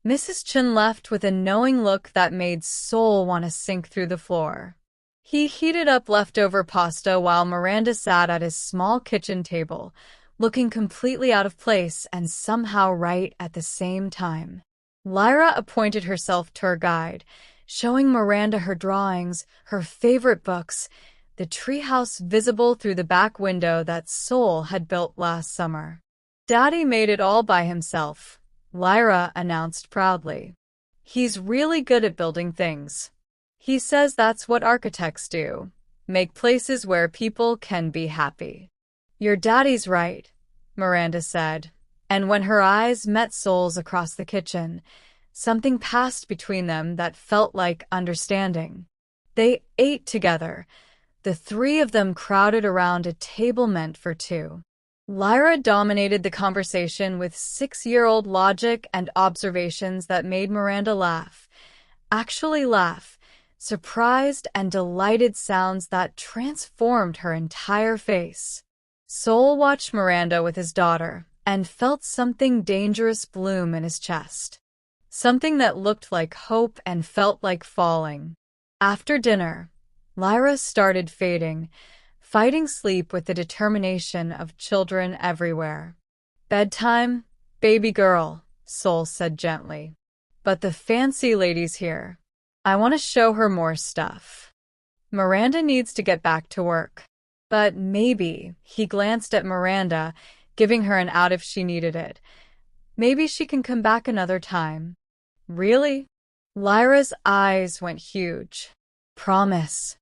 Mrs. Chin left with a knowing look that made Soul want to sink through the floor. He heated up leftover pasta while Miranda sat at his small kitchen table, looking completely out of place and somehow right at the same time. Lyra appointed herself tour guide, showing Miranda her drawings, her favorite books, the treehouse visible through the back window that Soul had built last summer. Daddy made it all by himself, Lyra announced proudly. He's really good at building things. He says that's what architects do, make places where people can be happy. Your daddy's right, Miranda said, and when her eyes met Soul's across the kitchen, something passed between them that felt like understanding. They ate together, the three of them crowded around a table meant for two. Lyra dominated the conversation with 6-year-old logic and observations that made Miranda laugh. Actually laugh. Surprised and delighted sounds that transformed her entire face. Soul watched Miranda with his daughter and felt something dangerous bloom in his chest. Something that looked like hope and felt like falling. After dinner, Lyra started fading, fighting sleep with the determination of children everywhere. Bedtime, baby girl, Soul said gently. But the fancy lady's here. I want to show her more stuff. Miranda needs to get back to work. But maybe, he glanced at Miranda, giving her an out if she needed it. Maybe she can come back another time. Really? Lyra's eyes went huge. Promise.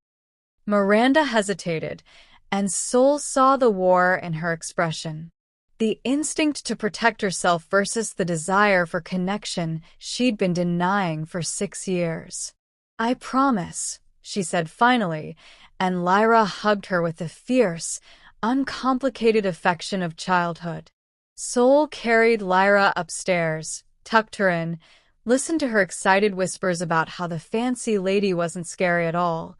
Miranda hesitated, and Sol saw the war in her expression. The instinct to protect herself versus the desire for connection she'd been denying for 6 years. I promise, she said finally, and Lyra hugged her with the fierce, uncomplicated affection of childhood. Sol carried Lyra upstairs, tucked her in, listened to her excited whispers about how the fancy lady wasn't scary at all.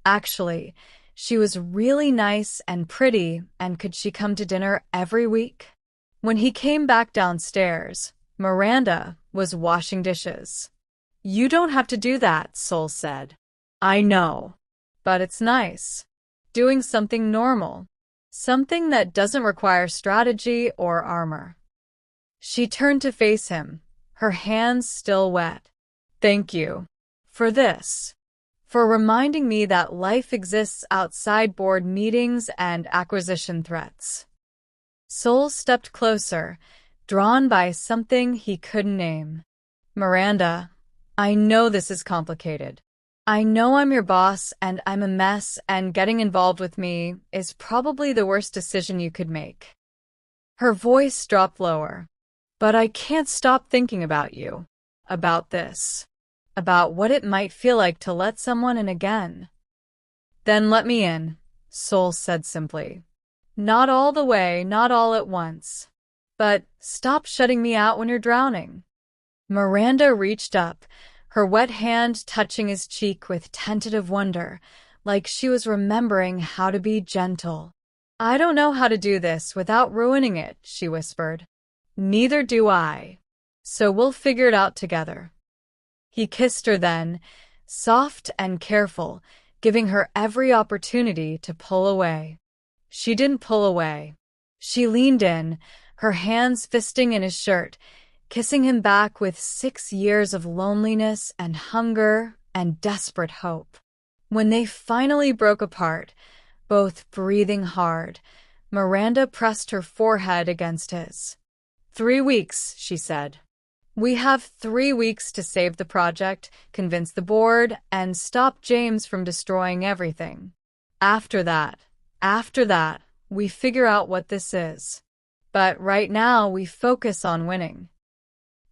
Actually, she was really nice and pretty, and could she come to dinner every week? When he came back downstairs, Miranda was washing dishes. You don't have to do that, Sol said. I know. But it's nice. Doing something normal. Something that doesn't require strategy or armor. She turned to face him, her hands still wet. Thank you. For this. For reminding me that life exists outside board meetings and acquisition threats. Sol stepped closer, drawn by something he couldn't name. Miranda, I know this is complicated. I know I'm your boss and I'm a mess, and getting involved with me is probably the worst decision you could make. Her voice dropped lower. But I can't stop thinking about you. About this. About what it might feel like to let someone in again. Then let me in, Sol said simply. Not all the way, not all at once. But stop shutting me out when you're drowning. Miranda reached up, her wet hand touching his cheek with tentative wonder, like she was remembering how to be gentle. I don't know how to do this without ruining it, she whispered. Neither do I. So we'll figure it out together. He kissed her then, soft and careful, giving her every opportunity to pull away. She didn't pull away. She leaned in, her hands fisting in his shirt, kissing him back with 6 years of loneliness and hunger and desperate hope. When they finally broke apart, both breathing hard, Miranda pressed her forehead against his. 3 weeks, she said. We have 3 weeks to save the project, convince the board, and stop James from destroying everything. After that, we figure out what this is. But right now, we focus on winning.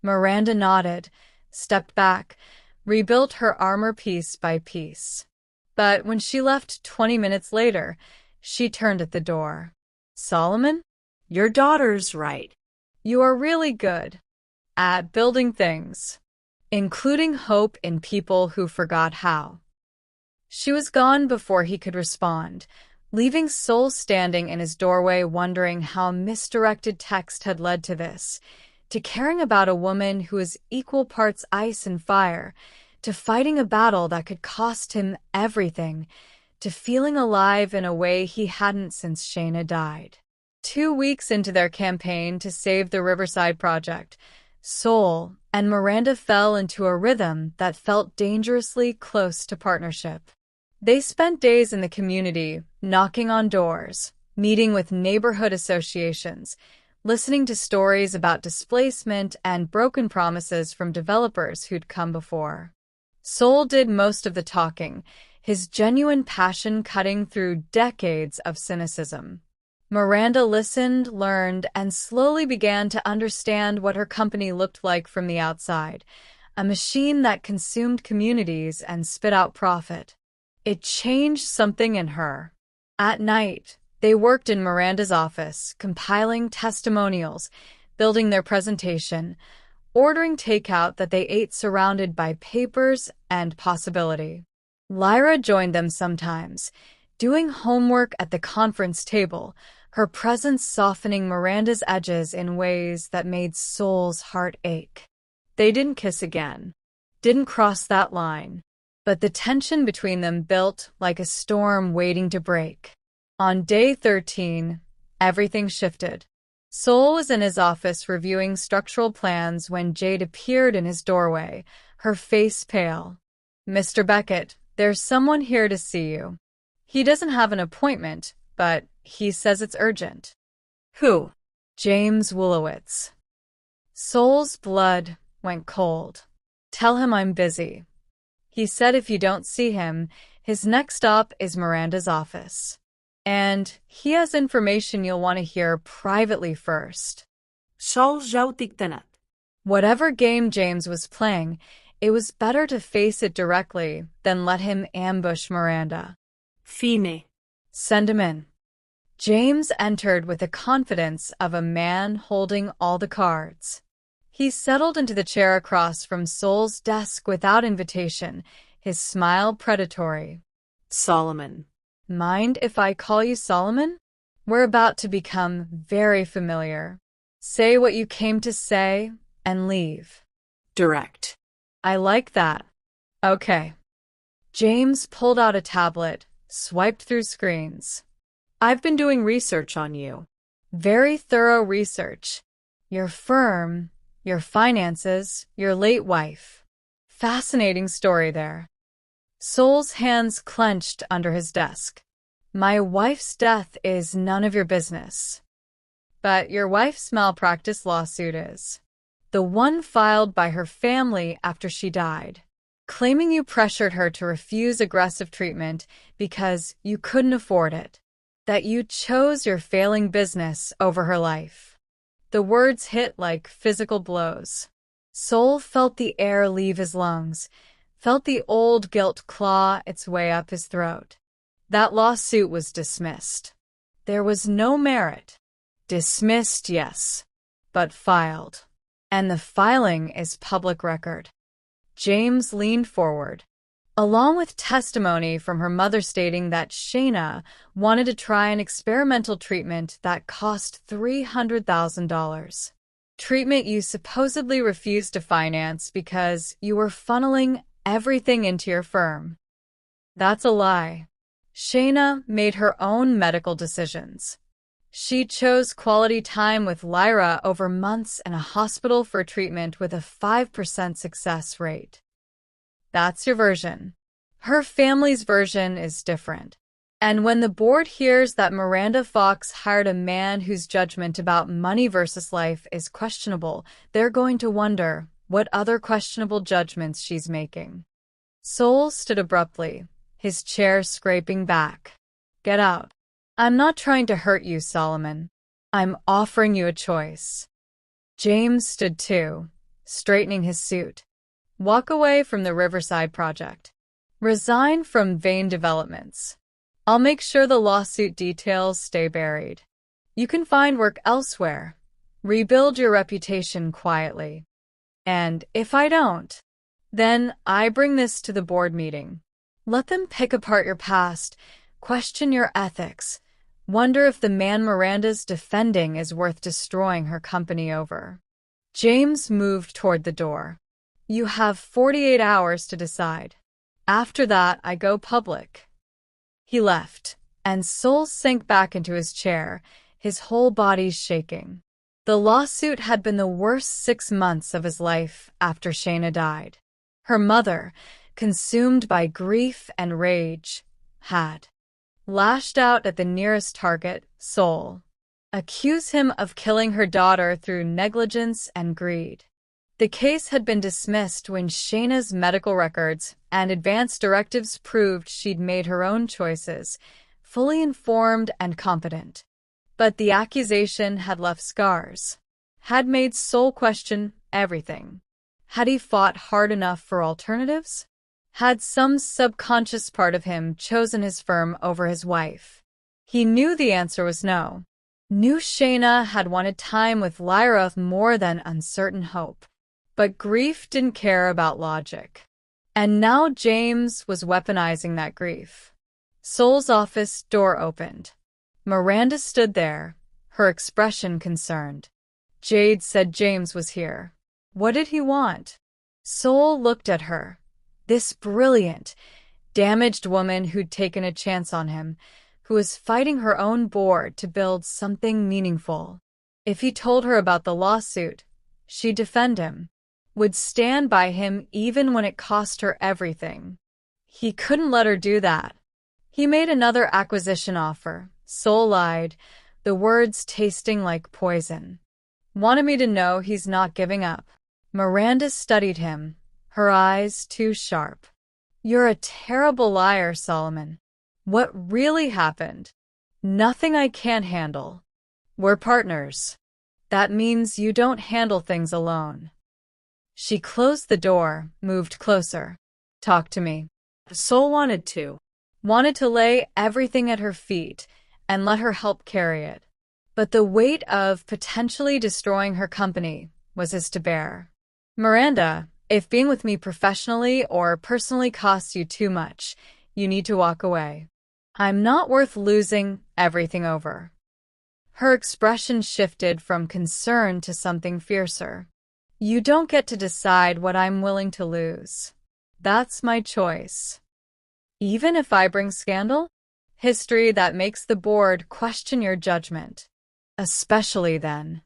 Miranda nodded, stepped back, rebuilt her armor piece by piece. But when she left 20 minutes later, she turned at the door. Solomon? Your daughter's right. You are really good at building things, including hope in people who forgot how. She was gone before he could respond, leaving Sol standing in his doorway wondering how misdirected text had led to this, to caring about a woman who was equal parts ice and fire, to fighting a battle that could cost him everything, to feeling alive in a way he hadn't since Shayna died. 2 weeks into their campaign to save the Riverside Project, Sol and Miranda fell into a rhythm that felt dangerously close to partnership. They spent days in the community, knocking on doors, meeting with neighborhood associations, listening to stories about displacement and broken promises from developers who'd come before. Sol did most of the talking, his genuine passion cutting through decades of cynicism. Miranda listened, learned, and slowly began to understand what her company looked like from the outside, a machine that consumed communities and spit out profit. It changed something in her. At night, they worked in Miranda's office, compiling testimonials, building their presentation, ordering takeout that they ate surrounded by papers and possibility. Lyra joined them sometimes, doing homework at the conference table, her presence softening Miranda's edges in ways that made Sol's heart ache. They didn't kiss again, didn't cross that line, but the tension between them built like a storm waiting to break. On day 13, everything shifted. Sol was in his office reviewing structural plans when Jade appeared in his doorway, her face pale. Mr. Beckett, there's someone here to see you. He doesn't have an appointment, but he says it's urgent. Who? James Wolowitz. Soul's blood went cold. Tell him I'm busy. He said if you don't see him, his next stop is Miranda's office. And he has information you'll want to hear privately first. Sols já ho tinc tenat. Whatever game James was playing, it was better to face it directly than let him ambush Miranda. Fine. Send him in. James entered with the confidence of a man holding all the cards. He settled into the chair across from Soul's desk without invitation, his smile predatory. Solomon. Mind if I call you Solomon? We're about to become very familiar. Say what you came to say and leave. Direct. I like that. Okay. James pulled out a tablet, swiped through screens. I've been doing research on you. Very thorough research. Your firm, your finances, your late wife. Fascinating story there. Soul's hands clenched under his desk. My wife's death is none of your business. But your wife's malpractice lawsuit is. The one filed by her family after she died, claiming you pressured her to refuse aggressive treatment because you couldn't afford it, that you chose your failing business over her life. The words hit like physical blows. Soul felt the air leave his lungs, felt the old guilt claw its way up his throat. That lawsuit was dismissed. There was no merit. Dismissed, yes, but filed. And the filing is public record. James leaned forward, along with testimony from her mother stating that Shayna wanted to try an experimental treatment that cost $300,000. Treatment you supposedly refused to finance because you were funneling everything into your firm. That's a lie. Shayna made her own medical decisions. She chose quality time with Lyra over months in a hospital for treatment with a 5% success rate. That's your version. Her family's version is different. And when the board hears that Miranda Fox hired a man whose judgment about money versus life is questionable, they're going to wonder what other questionable judgments she's making. Soul stood abruptly, his chair scraping back. Get out. I'm not trying to hurt you, Solomon. I'm offering you a choice. James stood too, straightening his suit. Walk away from the Riverside project. Resign from vain developments. I'll make sure the lawsuit details stay buried. You can find work elsewhere. Rebuild your reputation quietly. And if I don't, then I bring this to the board meeting. Let them pick apart your past, question your ethics, wonder if the man Miranda's defending is worth destroying her company over. James moved toward the door. You have 48 hours to decide. After that, I go public. He left, and Soul sank back into his chair, his whole body shaking. The lawsuit had been the worst 6 months of his life after Shayna died. Her mother, consumed by grief and rage, had lashed out at the nearest target, Soul. Accuse him of killing her daughter through negligence and greed. The case had been dismissed when Shayna's medical records and advance directives proved she'd made her own choices, fully informed and competent. But the accusation had left scars, had made Soul question everything. Had he fought hard enough for alternatives? Had some subconscious part of him chosen his firm over his wife? He knew the answer was no. Knew Shayna had wanted time with Lyra more than uncertain hope. But grief didn't care about logic. And now James was weaponizing that grief. Soul's office door opened. Miranda stood there, her expression concerned. Jade said James was here. What did he want? Soul looked at her. This brilliant, damaged woman who'd taken a chance on him, who was fighting her own board to build something meaningful. If he told her about the lawsuit, she'd defend him. would stand by him even when it cost her everything. He couldn't let her do that. He made another acquisition offer. Sol lied, the words tasting like poison. Wanted me to know he's not giving up. Miranda studied him, her eyes too sharp. You're a terrible liar, Solomon. What really happened? Nothing I can't handle. We're partners. That means you don't handle things alone. She closed the door, moved closer. Talk to me. Sol wanted to lay everything at her feet and let her help carry it. But the weight of potentially destroying her company was his to bear. Miranda, if being with me professionally or personally costs you too much, you need to walk away. I'm not worth losing everything over. Her expression shifted from concern to something fiercer. You don't get to decide what I'm willing to lose. That's my choice. Even if I bring scandal? History that makes the board question your judgment. Especially then.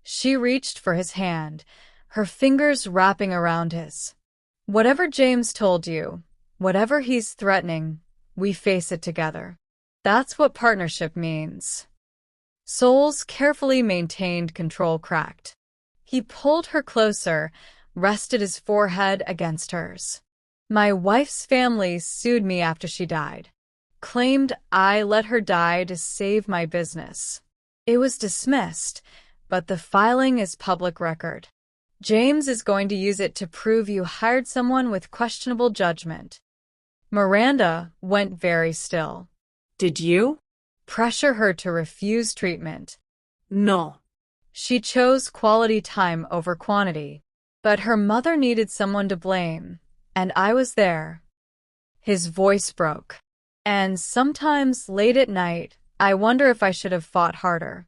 She reached for his hand, her fingers wrapping around his. Whatever James told you, whatever he's threatening, we face it together. That's what partnership means. Sol's carefully maintained control cracked. He pulled her closer, rested his forehead against hers. My wife's family sued me after she died. Claimed I let her die to save my business. It was dismissed, but the filing is public record. James is going to use it to prove you hired someone with questionable judgment. Miranda went very still. Did you? Pressure her to refuse treatment. No. She chose quality time over quantity. But her mother needed someone to blame, and I was there. His voice broke. And sometimes late at night, I wonder if I should have fought harder.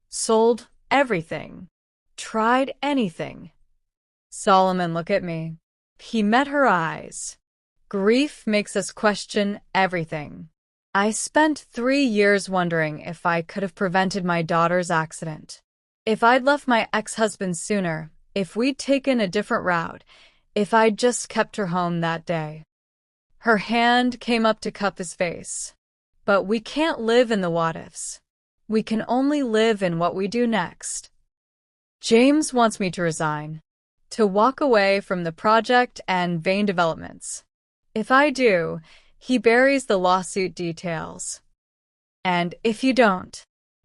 Sold everything. Tried anything. Solomon, look at me. He met her eyes. Grief makes us question everything. I spent 3 years wondering if I could have prevented my daughter's accident. If I'd left my ex-husband sooner, if we'd taken a different route, if I'd just kept her home that day. Her hand came up to cup his face. But we can't live in the what-ifs. We can only live in what we do next. James wants me to resign. To walk away from the project and vain developments. If I do, he buries the lawsuit details. And if you don't,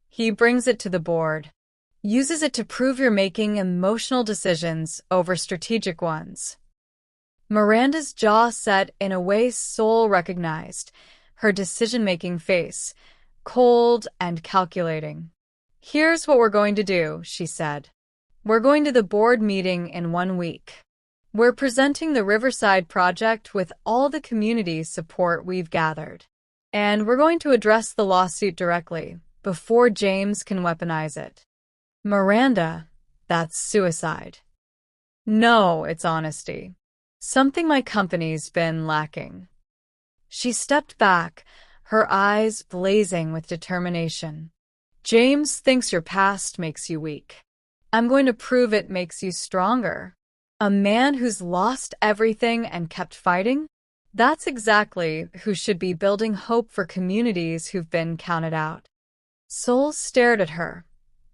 he brings it to the board. Uses it to prove you're making emotional decisions over strategic ones. Miranda's jaw set in a way Sol recognized, her decision-making face, cold and calculating. Here's what we're going to do, she said. We're going to the board meeting in 1 week. We're presenting the Riverside project with all the community support we've gathered. And we're going to address the lawsuit directly, before James can weaponize it. Miranda, that's suicide. No, it's honesty. Something my company's been lacking. She stepped back, her eyes blazing with determination. James thinks your past makes you weak. I'm going to prove it makes you stronger. A man who's lost everything and kept fighting? That's exactly who should be building hope for communities who've been counted out. Sol stared at her,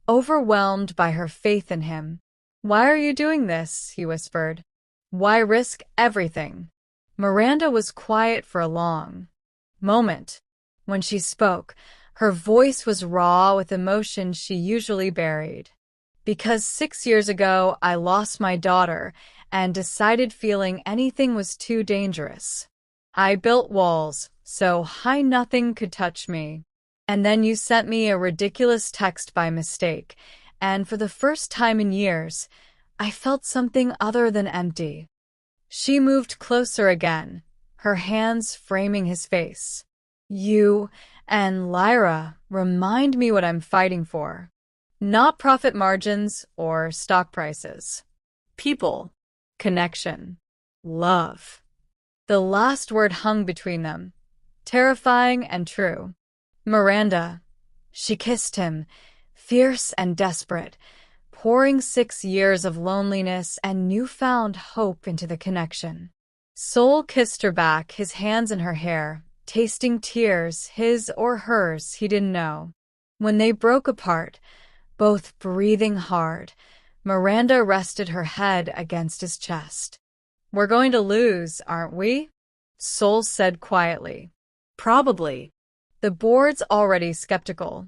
overwhelmed by her faith in him. Why are you doing this? He whispered. Why risk everything? Miranda was quiet for a long moment. When she spoke, her voice was raw with emotion she usually buried. Because 6 years ago, I lost my daughter and decided feeling anything was too dangerous. I built walls so high nothing could touch me. And then you sent me a ridiculous text by mistake, and for the first time in years, I felt something other than empty. She moved closer again, her hands framing his face. You and Lyra remind me what I'm fighting for. Not profit margins or stock prices. People, connection, love. The last word hung between them, terrifying and true. Miranda. She kissed him, fierce and desperate, pouring 6 years of loneliness and newfound hope into the connection. Sol kissed her back, his hands in her hair, tasting tears, his or hers, he didn't know. When they broke apart, both breathing hard, Miranda rested her head against his chest. "We're going to lose, aren't we?" Sol said quietly. Probably. The board's already skeptical.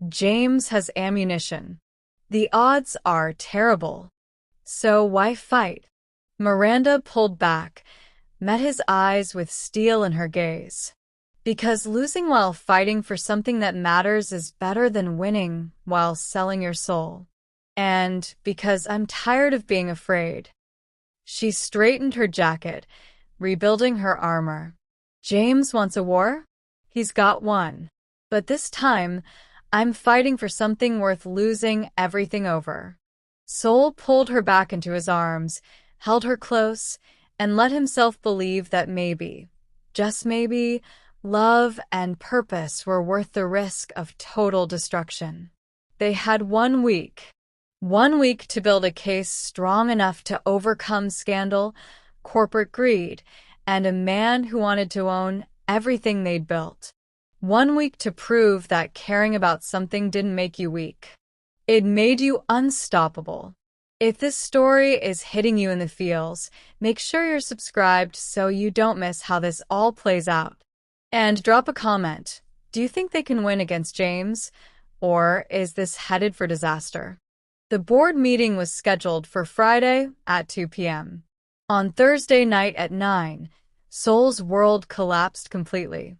James has ammunition. The odds are terrible. So why fight? Miranda pulled back, met his eyes with steel in her gaze. Because losing while fighting for something that matters is better than winning while selling your soul. And because I'm tired of being afraid. She straightened her jacket, rebuilding her armor. James wants a war? He's got one. But this time, I'm fighting for something worth losing everything over. Sol pulled her back into his arms, held her close, and let himself believe that maybe, just maybe, love and purpose were worth the risk of total destruction. They had 1 week. 1 week to build a case strong enough to overcome scandal, corporate greed, and a man who wanted to own everything they'd built. 1 week to prove that caring about something didn't make you weak. It made you unstoppable. If this story is hitting you in the feels, make sure you're subscribed so you don't miss how this all plays out. And drop a comment. Do you think they can win against James? Or is this headed for disaster? The board meeting was scheduled for Friday at 2 p.m. On Thursday night at 9, Sol's world collapsed completely.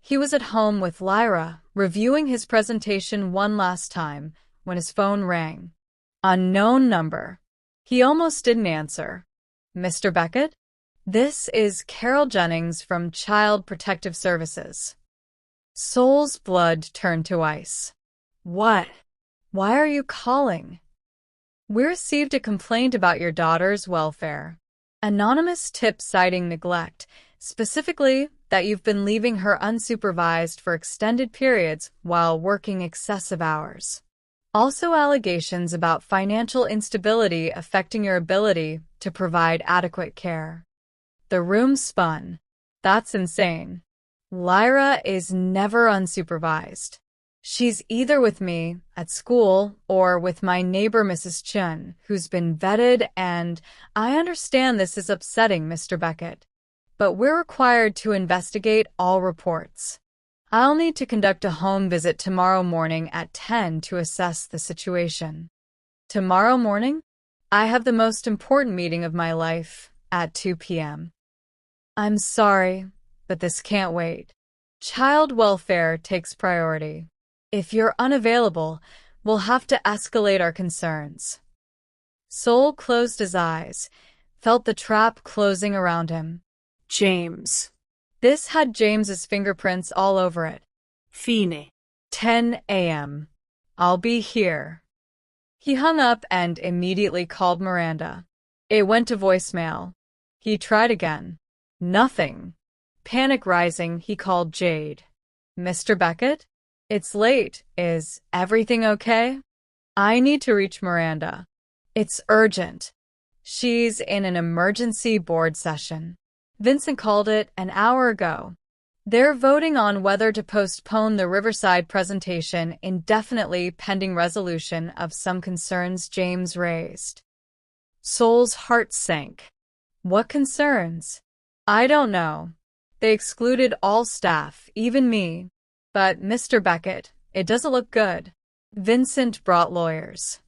He was at home with Lyra, reviewing his presentation one last time, when his phone rang. Unknown number. He almost didn't answer. "Mr. Beckett? This is Carol Jennings from Child Protective Services." Sol's blood turned to ice. "What? Why are you calling?" "We received a complaint about your daughter's welfare. Anonymous tip citing neglect, specifically that you've been leaving her unsupervised for extended periods while working excessive hours. Also allegations about financial instability affecting your ability to provide adequate care." The room spun. That's insane. Lyra is never unsupervised. She's either with me at school or with my neighbor Mrs. Chun, who's been vetted, and I understand this is upsetting, Mr. Beckett, but we're required to investigate all reports. I'll need to conduct a home visit tomorrow morning at 10 to assess the situation. Tomorrow morning? I have the most important meeting of my life at 2 p.m. I'm sorry, but this can't wait. Child welfare takes priority. If you're unavailable, we'll have to escalate our concerns. Sol closed his eyes, felt the trap closing around him. James. This had James's fingerprints all over it. Fine. 10 a.m. I'll be here. He hung up and immediately called Miranda. It went to voicemail. He tried again. Nothing. Panic rising, he called Jade. "Mr. Beckett? It's late. Is everything okay? I need to reach Miranda. It's urgent. She's in an emergency board session. Vincent called it an hour ago. They're voting on whether to postpone the Riverside presentation indefinitely pending resolution of some concerns James raised." Sol's heart sank. What concerns? I don't know. They excluded all staff, even me. But, Mr. Beckett, it doesn't look good. Vincent brought lawyers.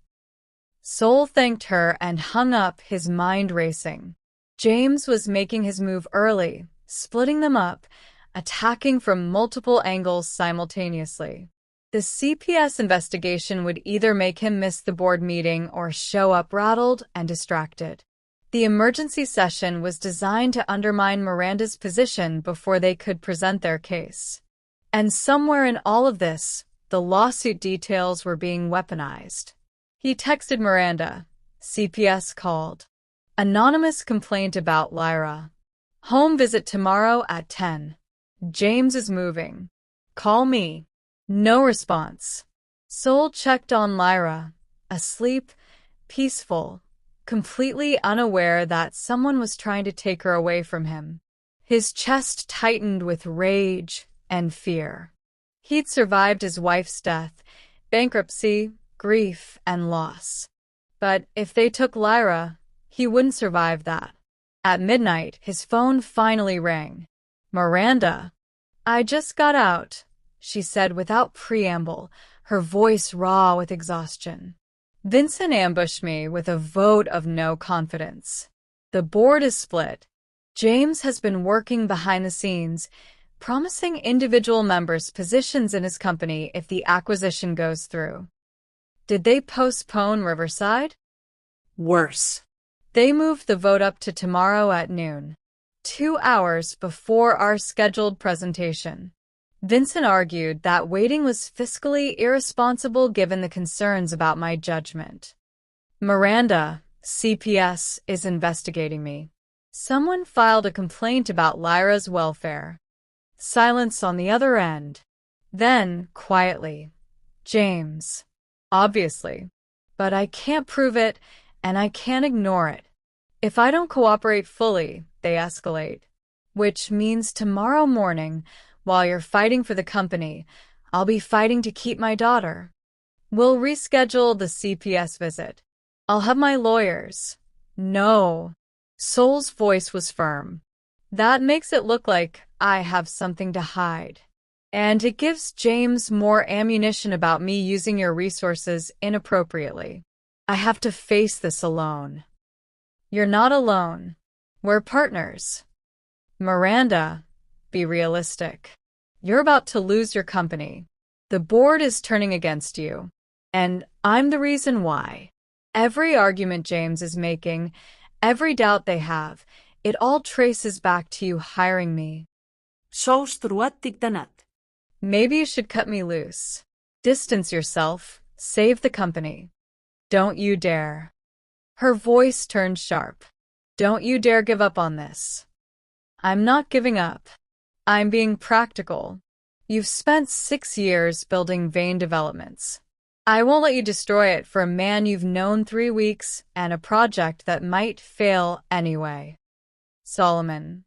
Sol thanked her and hung up, his mind racing. James was making his move early, splitting them up, attacking from multiple angles simultaneously. The CPS investigation would either make him miss the board meeting or show up rattled and distracted. The emergency session was designed to undermine Miranda's position before they could present their case. And somewhere in all of this, the lawsuit details were being weaponized. He texted Miranda. CPS called. Anonymous complaint about Lyra. Home visit tomorrow at 10. James is moving. Call me. No response. Sol checked on Lyra. Asleep, peaceful, completely unaware that someone was trying to take her away from him. His chest tightened with rage and fear. He'd survived his wife's death, bankruptcy, grief, and loss. But if they took Lyra, he wouldn't survive that. At midnight, his phone finally rang. "Miranda." "I just got out," she said without preamble, her voice raw with exhaustion. "Vincent ambushed me with a vote of no confidence. The board is split. James has been working behind the scenes, promising individual members positions in his company if the acquisition goes through." "Did they postpone Riverside?" Worse. "They moved the vote up to tomorrow at noon, 2 hours before our scheduled presentation." Vincent argued that waiting was fiscally irresponsible given the concerns about my judgment. "Miranda, CPS is investigating me. Someone filed a complaint about Lyra's welfare." Silence on the other end. Then, quietly, "James." "Obviously. But I can't prove it, and I can't ignore it. If I don't cooperate fully, they escalate. Which means tomorrow morning, while you're fighting for the company, I'll be fighting to keep my daughter. We'll reschedule the CPS visit. I'll have my lawyers." "No." Sol's voice was firm. "That makes it look like I have something to hide. And it gives James more ammunition about me using your resources inappropriately. I have to face this alone." "You're not alone. We're partners." "Miranda, be realistic. You're about to lose your company. The board is turning against you. And I'm the reason why. Every argument James is making, every doubt they have, it all traces back to you hiring me." "Maybe you should cut me loose. Distance yourself. Save the company. Don't you dare." Her voice turned sharp. "Don't you dare give up on this." "I'm not giving up. I'm being practical. You've spent 6 years building Vane Developments. I won't let you destroy it for a man you've known 3 weeks and a project that might fail anyway." "Solomon,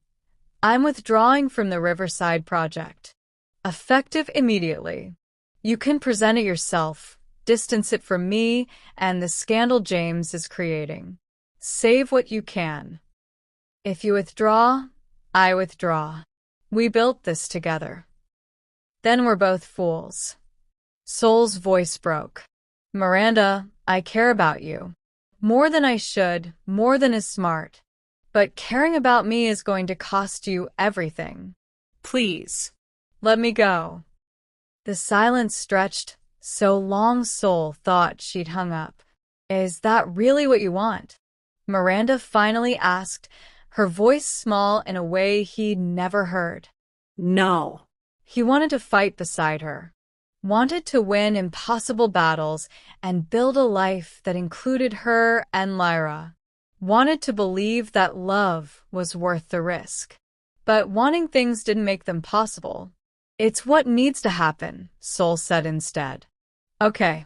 I'm withdrawing from the Riverside project. Effective immediately. You can present it yourself, distance it from me and the scandal James is creating. Save what you can. If you withdraw, I withdraw. We built this together. Then we're both fools." Sol's voice broke. "Miranda, I care about you. More than I should, more than is smart. But caring about me is going to cost you everything. Please. Let me go." The silence stretched so long Sol thought she'd hung up. "Is that really what you want?" Miranda finally asked, her voice small in a way he'd never heard. No. He wanted to fight beside her, wanted to win impossible battles and build a life that included her and Lyra, wanted to believe that love was worth the risk. But wanting things didn't make them possible. "It's what needs to happen," Sol said instead. "Okay."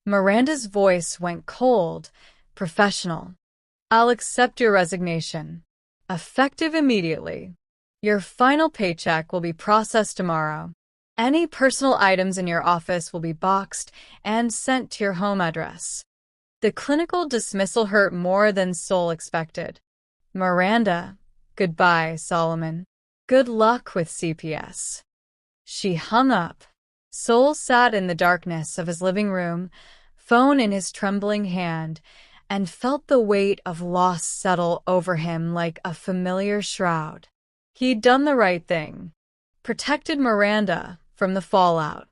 Miranda's voice went cold, professional. "I'll accept your resignation. Effective immediately. Your final paycheck will be processed tomorrow. Any personal items in your office will be boxed and sent to your home address." The clinical dismissal hurt more than Sol expected. "Miranda, goodbye, Solomon. Good luck with CPS." She hung up. Sol sat in the darkness of his living room, phone in his trembling hand, and felt the weight of loss settle over him like a familiar shroud. He'd done the right thing. Protected Miranda from the fallout.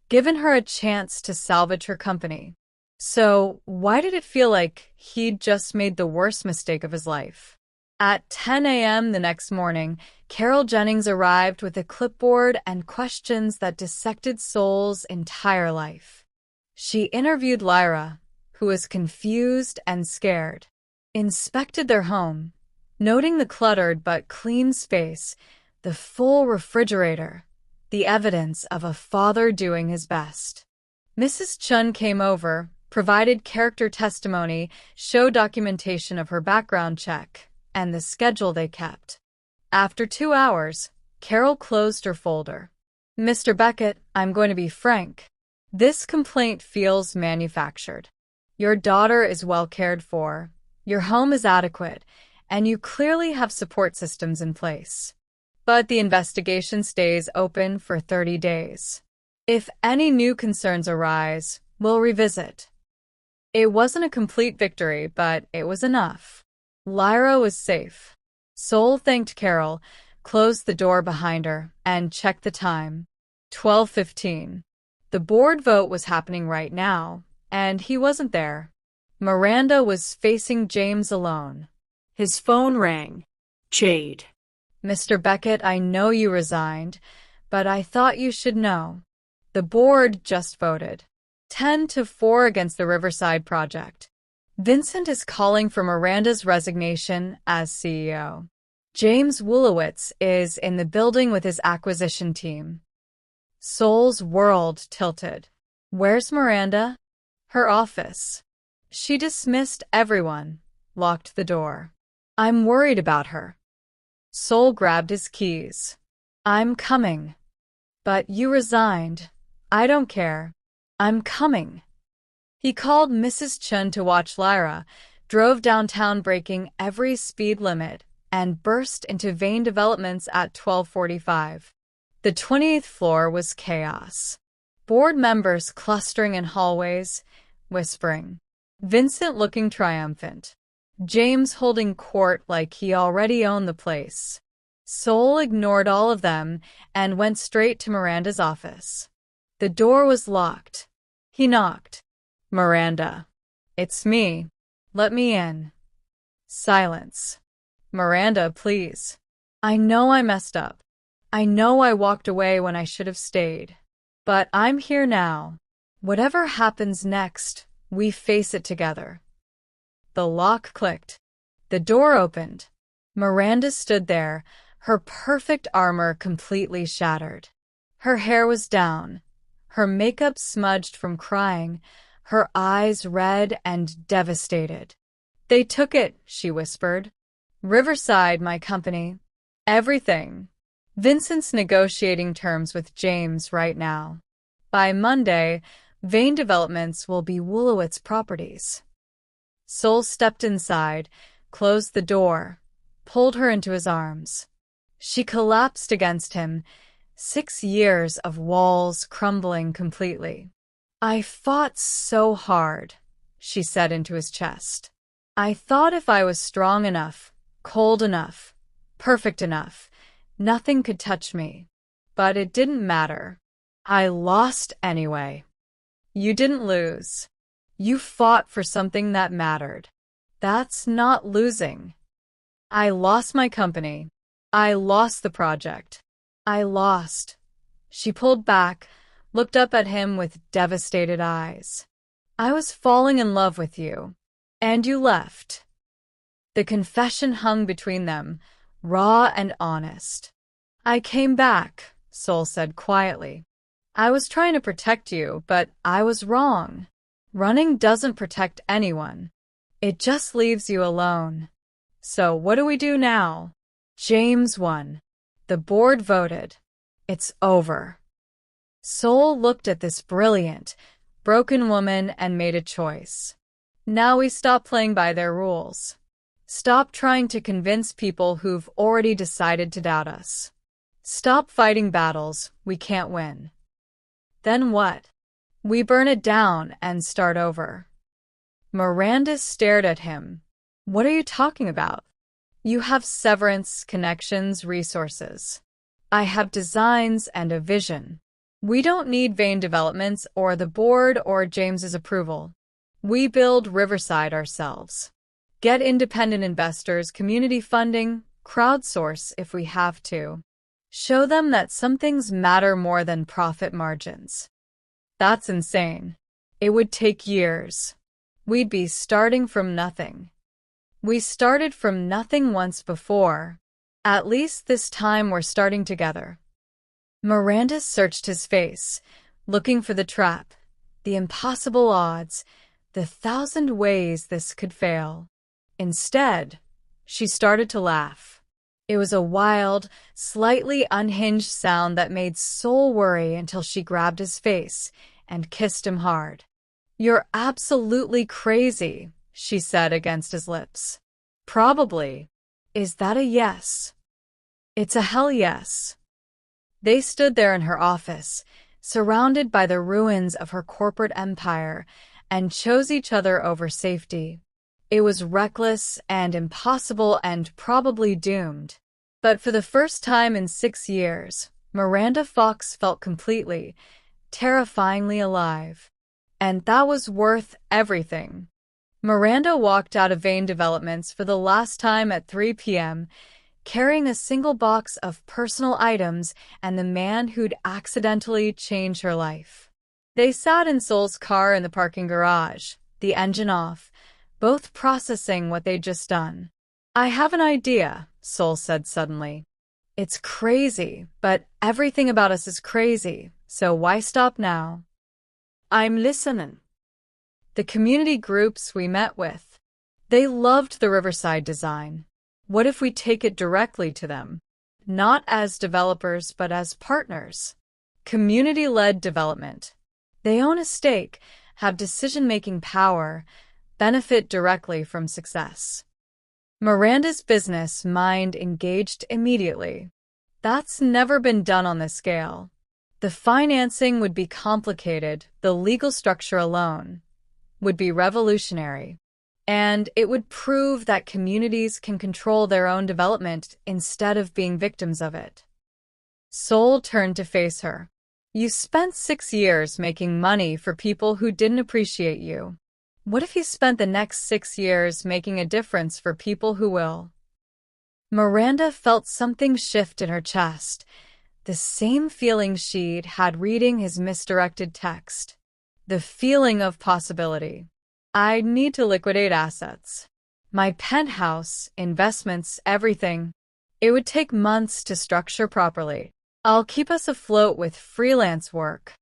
Given her a chance to salvage her company. So why did it feel like he'd just made the worst mistake of his life? At 10 a.m. the next morning, Carol Jennings arrived with a clipboard and questions that dissected Sol's entire life. She interviewed Lyra, who was confused and scared, inspected their home, noting the cluttered but clean space, the full refrigerator, the evidence of a father doing his best. Mrs. Chun came over, provided character testimony, show documentation of her background check, and the schedule they kept. After 2 hours, Carol closed her folder. Mr. Beckett, I'm going to be frank. This complaint feels manufactured. Your daughter is well cared for, your home is adequate, and you clearly have support systems in place. But the investigation stays open for 30 days. If any new concerns arise, we'll revisit. It wasn't a complete victory, but it was enough. Lyra was safe. Sol thanked Carol, closed the door behind her, and checked the time. 12:15. The board vote was happening right now, and he wasn't there. Miranda was facing James alone. His phone rang. Jade. Mr. Beckett, I know you resigned, but I thought you should know. The board just voted 10-4 against the Riverside project. Vincent is calling for Miranda's resignation as CEO. James Wolowitz is in the building with his acquisition team. Sol's world tilted. Where's Miranda? Her office. She dismissed everyone, locked the door. I'm worried about her. Sol grabbed his keys. I'm coming. But you resigned. I don't care. I'm coming. He called Mrs. Chun to watch Lyra, drove downtown breaking every speed limit, and burst into Vane Developments at 12:45. The 28th floor was chaos. Board members clustering in hallways, whispering. Vincent looking triumphant. James holding court like he already owned the place. Sol ignored all of them and went straight to Miranda's office. The door was locked. He knocked. Miranda. It's me. Let me in. Silence. Miranda, please. I know I messed up. I know I walked away when I should have stayed. But I'm here now. Whatever happens next, we face it together. The lock clicked. The door opened. Miranda stood there, her perfect armor completely shattered. Her hair was down, her makeup smudged from crying, her eyes red and devastated. They took it, she whispered. Riverside, my company. Everything. Vincent's negotiating terms with James right now. By Monday, Vane Developments will be Wolowitz Properties. Sol stepped inside, closed the door, pulled her into his arms. She collapsed against him, 6 years of walls crumbling completely. I fought so hard, she said into his chest. I thought if I was strong enough, cold enough, perfect enough, nothing could touch me. But it didn't matter. I lost anyway. You didn't lose. You fought for something that mattered. That's not losing. I lost my company. I lost the project. I lost. She pulled back, looked up at him with devastated eyes. I was falling in love with you, and you left. The confession hung between them, raw and honest. I came back, Sol said quietly. I was trying to protect you, but I was wrong. Running doesn't protect anyone. It just leaves you alone. So what do we do now? James won. The board voted. It's over. Sol looked at this brilliant, broken woman and made a choice. Now we stop playing by their rules. Stop trying to convince people who've already decided to doubt us. Stop fighting battles we can't win. Then what? We burn it down and start over. Miranda stared at him. What are you talking about? You have severance, connections, resources. I have designs and a vision. We don't need Vane Developments or the board or James's approval. We build Riverside ourselves. Get independent investors, community funding, crowdsource if we have to. Show them that some things matter more than profit margins. That's insane. It would take years. We'd be starting from nothing. We started from nothing once before. At least this time we're starting together. Miranda searched his face, looking for the trap, the impossible odds, the thousand ways this could fail. Instead, she started to laugh. It was a wild, slightly unhinged sound that made Soul worry until she grabbed his face and kissed him hard. "You're absolutely crazy," she said against his lips. "Probably. Is that a yes?" "It's a hell yes." They stood there in her office, surrounded by the ruins of her corporate empire, and chose each other over safety. It was reckless and impossible and probably doomed. But for the first time in 6 years, Miranda Fox felt completely, terrifyingly alive. And that was worth everything. Miranda walked out of Vane Developments for the last time at 3 p.m., carrying a single box of personal items and the man who'd accidentally changed her life. They sat in Soul's car in the parking garage, the engine off, both processing what they'd just done. "I have an idea," Soul said suddenly. "It's crazy, but everything about us is crazy, so why stop now?" "I'm listening." "The community groups we met with. They loved the Riverside design. What if we take it directly to them? Not as developers, but as partners. Community-led development. They own a stake, have decision-making power, benefit directly from success." Miranda's business mind engaged immediately. That's never been done on this scale. The financing would be complicated, the legal structure alone would be revolutionary. And it would prove that communities can control their own development instead of being victims of it. Soul turned to face her. "You spent 6 years making money for people who didn't appreciate you. What if you spent the next 6 years making a difference for people who will?" Miranda felt something shift in her chest, the same feeling she'd had reading his misdirected text. The feeling of possibility. "I need to liquidate assets. My penthouse, investments, everything. It would take months to structure properly. I'll keep us afloat with freelance work.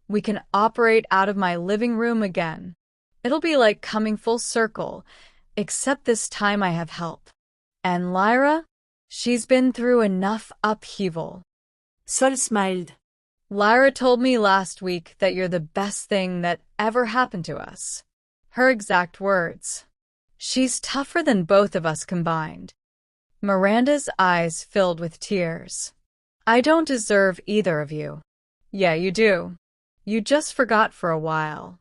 We can operate out of my living room again. It'll be like coming full circle, except this time I have help. And Lyra? She's been through enough upheaval." Sol smiled. "Lyra told me last week that you're the best thing that ever happened to us." Her exact words. "She's tougher than both of us combined." Miranda's eyes filled with tears. "I don't deserve either of you." "Yeah, you do. You just forgot for a while."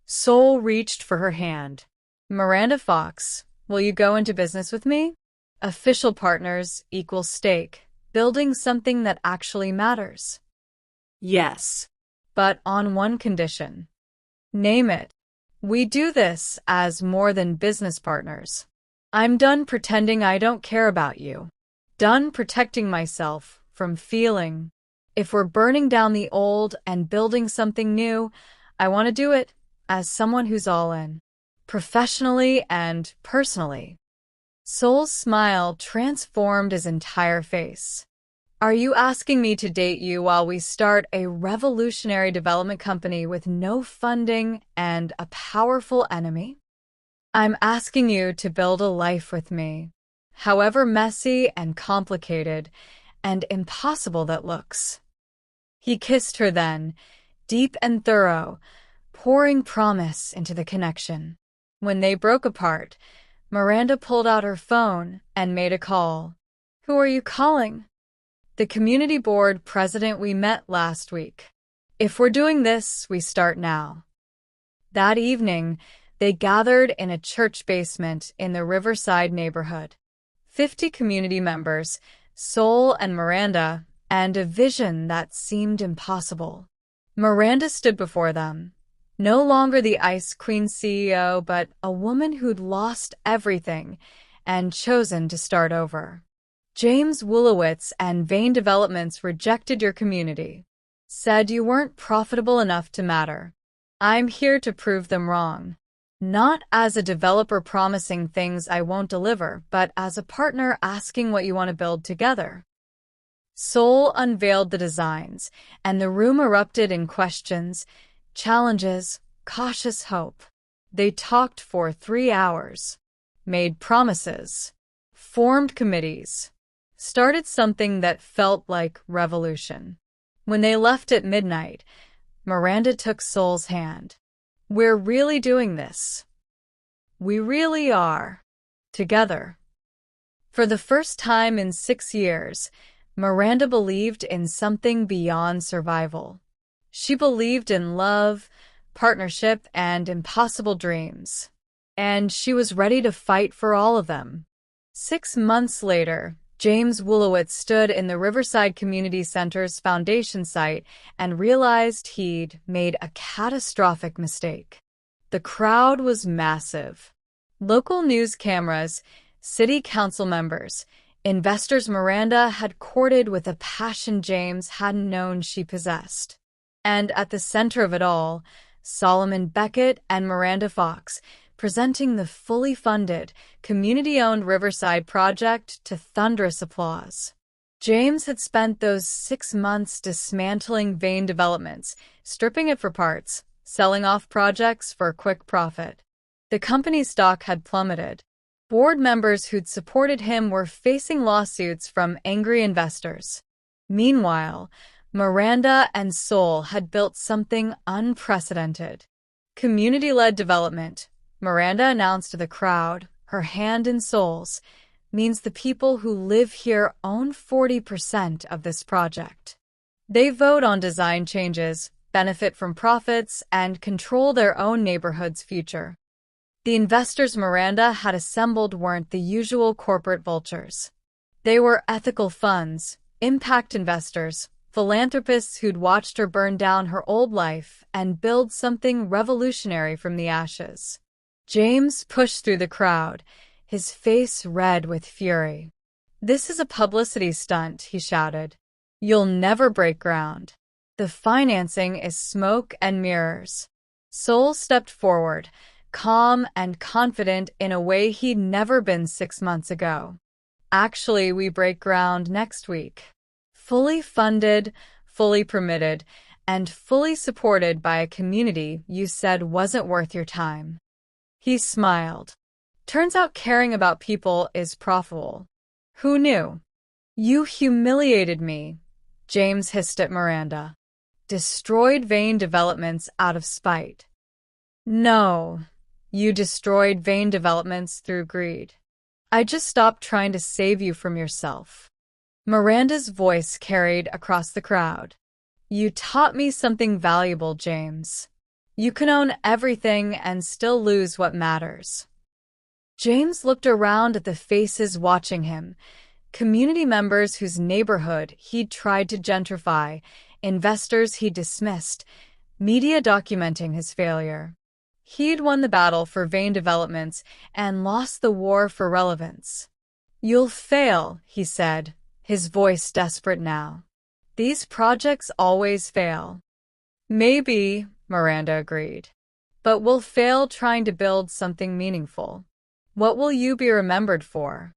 Soul reached for her hand. "Miranda Fox, will you go into business with me? Official partners equal stake, building something that actually matters." "Yes." "But on one condition." "Name it." "We do this as more than business partners. I'm done pretending I don't care about you. Done protecting myself from feeling. If we're burning down the old and building something new, I want to do it as someone who's all in, professionally and personally." Soul's smile transformed his entire face. "Are you asking me to date you while we start a revolutionary development company with no funding and a powerful enemy? I'm asking you to build a life with me, however messy and complicated and impossible that looks." He kissed her then, deep and thorough, pouring promise into the connection. When they broke apart, Miranda pulled out her phone and made a call. "Who are you calling?" "The community board president we met last week. If we're doing this, we start now." That evening, they gathered in a church basement in the Riverside neighborhood. 50 community members, Soul and Miranda, and a vision that seemed impossible. Miranda stood before them, no longer the Ice Queen CEO, but a woman who'd lost everything and chosen to start over. "James Wolowitz and Vane Developments rejected your community. Said you weren't profitable enough to matter. I'm here to prove them wrong. Not as a developer promising things I won't deliver, but as a partner asking what you want to build together." Soul unveiled the designs, and the room erupted in questions, challenges, cautious hope. They talked for 3 hours, made promises, formed committees, started something that felt like revolution. When they left at midnight, Miranda took Sol's hand. "We're really doing this. We really are. Together." For the first time in 6 years, Miranda believed in something beyond survival. She believed in love, partnership, and impossible dreams. And she was ready to fight for all of them. 6 months later, James Wolowitz stood in the Riverside Community Center's foundation site and realized he'd made a catastrophic mistake. The crowd was massive. Local news cameras, city council members, investors Miranda had courted with a passion James hadn't known she possessed. And at the center of it all, Solomon Beckett and Miranda Fox, presenting the fully funded, community-owned Riverside project to thunderous applause. James had spent those 6 months dismantling Vane Developments, stripping it for parts, selling off projects for a quick profit. The company's stock had plummeted. Board members who'd supported him were facing lawsuits from angry investors. Meanwhile, Miranda and Sol had built something unprecedented. Community-led development, Miranda announced to the crowd, her hand in Sol's, means the people who live here own 40% of this project. They vote on design changes, benefit from profits, and control their own neighborhood's future. The investors Miranda had assembled weren't the usual corporate vultures. They were ethical funds, impact investors, philanthropists who'd watched her burn down her old life and build something revolutionary from the ashes. James pushed through the crowd, his face red with fury. "This is a publicity stunt," he shouted. "You'll never break ground. The financing is smoke and mirrors." Sol stepped forward, calm and confident in a way he'd never been 6 months ago. "Actually, we break ground next week. Fully funded, fully permitted, and fully supported by a community you said wasn't worth your time." He smiled. "Turns out caring about people is profitable. Who knew?" "You humiliated me," James hissed at Miranda. "Destroyed Vane Developments out of spite." "No, you destroyed Vane Developments through greed. I just stopped trying to save you from yourself." Miranda's voice carried across the crowd. "You taught me something valuable, James. You can own everything and still lose what matters." James looked around at the faces watching him, community members whose neighborhood he'd tried to gentrify, investors he dismissed, media documenting his failure. He'd won the battle for Vane Developments and lost the war for relevance. "You'll fail," he said, his voice desperate now. "These projects always fail." "Maybe," Miranda agreed. "But we'll fail trying to build something meaningful. What will you be remembered for?"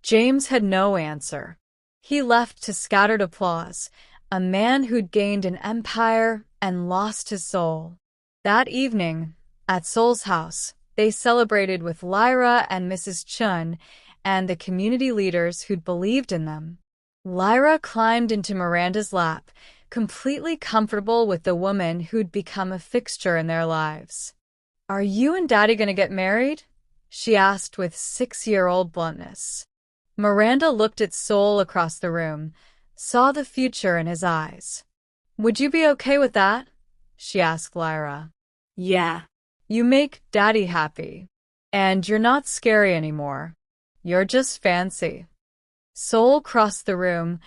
James had no answer. He left to scattered applause, a man who'd gained an empire and lost his soul. That evening, at Sol's house, they celebrated with Lyra and Mrs. Chun and the community leaders who'd believed in them. Lyra climbed into Miranda's lap, completely comfortable with the woman who'd become a fixture in their lives. "Are you and Daddy going to get married?" she asked with 6-year-old bluntness. Miranda looked at Sol across the room, saw the future in his eyes. "Would you be okay with that?" she asked Lyra. "Yeah." "You make Daddy happy. And you're not scary anymore. You're just fancy." Sol crossed the room,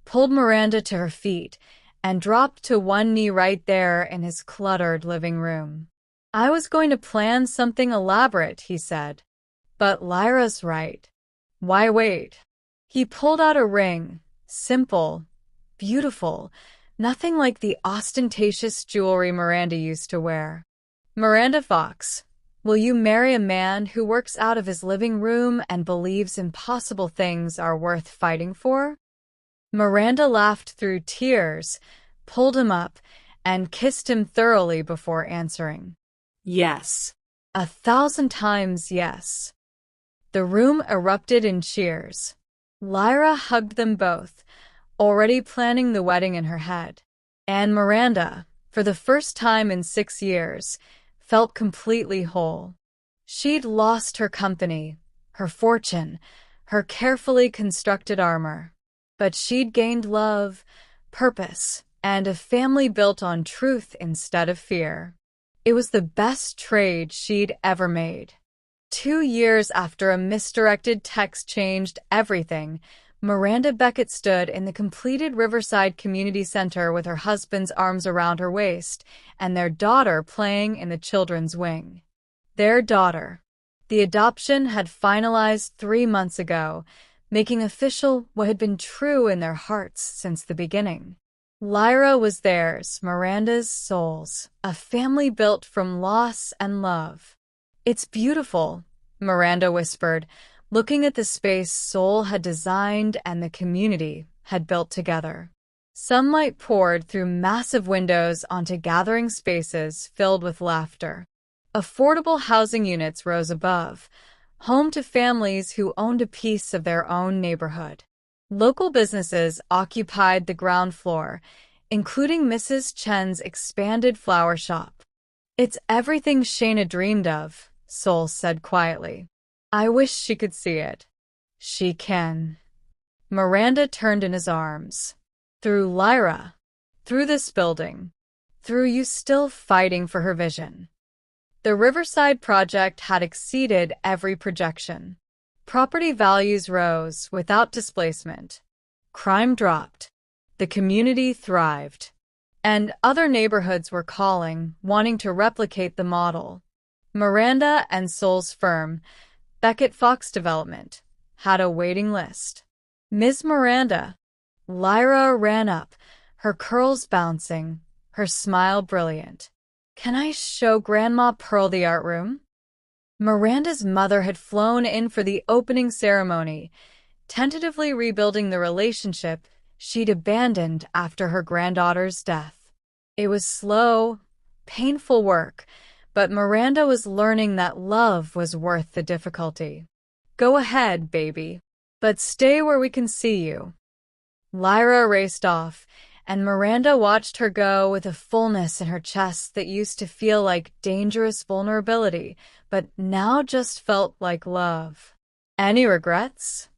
pulled Miranda to her feet, and dropped to one knee right there in his cluttered living room. "I was going to plan something elaborate," he said. "But Lyra's right. Why wait?" He pulled out a ring, simple, beautiful, nothing like the ostentatious jewelry Miranda used to wear. "Miranda Fox, will you marry a man who works out of his living room and believes impossible things are worth fighting for?" Miranda laughed through tears, pulled him up, and kissed him thoroughly before answering. "Yes." 1,000 times yes. The room erupted in cheers. Lyra hugged them both, already planning the wedding in her head. And Miranda, for the first time in 6 years, felt completely whole. She'd lost her company, her fortune, her carefully constructed armor. But she'd gained love, purpose, and a family built on truth instead of fear. It was the best trade she'd ever made. 2 years after a misdirected text changed everything, Miranda Beckett stood in the completed Riverside Community Center with her husband's arms around her waist and their daughter playing in the children's wing. Their daughter. The adoption had finalized 3 months ago, making official what had been true in their hearts since the beginning. Lyra was theirs, Miranda's soul's, a family built from loss and love. "It's beautiful," Miranda whispered, looking at the space Soul had designed and the community had built together. Sunlight poured through massive windows onto gathering spaces filled with laughter. Affordable housing units rose above, home to families who owned a piece of their own neighborhood. Local businesses occupied the ground floor, including Mrs. Chen's expanded flower shop. "It's everything Shayna dreamed of," Soul said quietly. "I wish she could see it." "She can." Miranda turned in his arms. "Through Lyra. Through this building. Through you still fighting for her vision." The Riverside project had exceeded every projection. Property values rose without displacement. Crime dropped. The community thrived. And other neighborhoods were calling, wanting to replicate the model. Miranda and Soul's firm, Beckett Fox Development, had a waiting list. "Ms. Miranda." Lyra ran up, her curls bouncing, her smile brilliant. "Can I show Grandma Pearl the art room?" Miranda's mother had flown in for the opening ceremony, tentatively rebuilding the relationship she'd abandoned after her granddaughter's death. It was slow, painful work, but Miranda was learning that love was worth the difficulty. "Go ahead, baby, but stay where we can see you." Lyra raced off, and Miranda watched her go with a fullness in her chest that used to feel like dangerous vulnerability, but now just felt like love. "Any regrets?"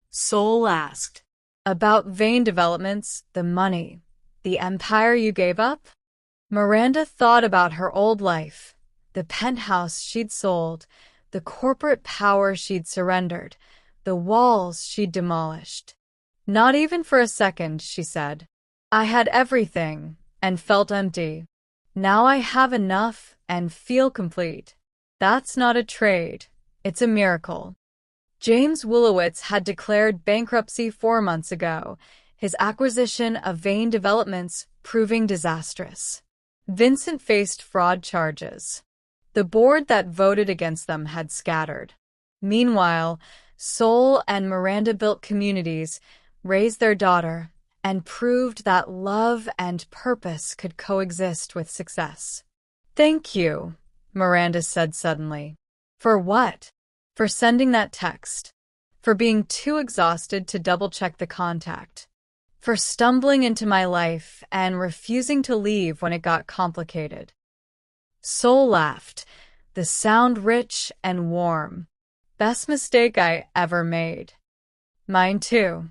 Soul asked. "About Vane Developments, the money, the empire you gave up?" Miranda thought about her old life, the penthouse she'd sold, the corporate power she'd surrendered, the walls she'd demolished. "Not even for a second," she said. "I had everything and felt empty. Now I have enough and feel complete. That's not a trade. It's a miracle." James Wolowitz had declared bankruptcy 4 months ago, his acquisition of Vane Developments proving disastrous. Vincent faced fraud charges. The board that voted against them had scattered. Meanwhile, Soul and Miranda built communities, raised their daughter, and proved that love and purpose could coexist with success. "Thank you," Miranda said suddenly. "For what?" "For sending that text. For being too exhausted to double-check the contact. For stumbling into my life and refusing to leave when it got complicated." Soul laughed, the sound rich and warm. "Best mistake I ever made." "Mine too."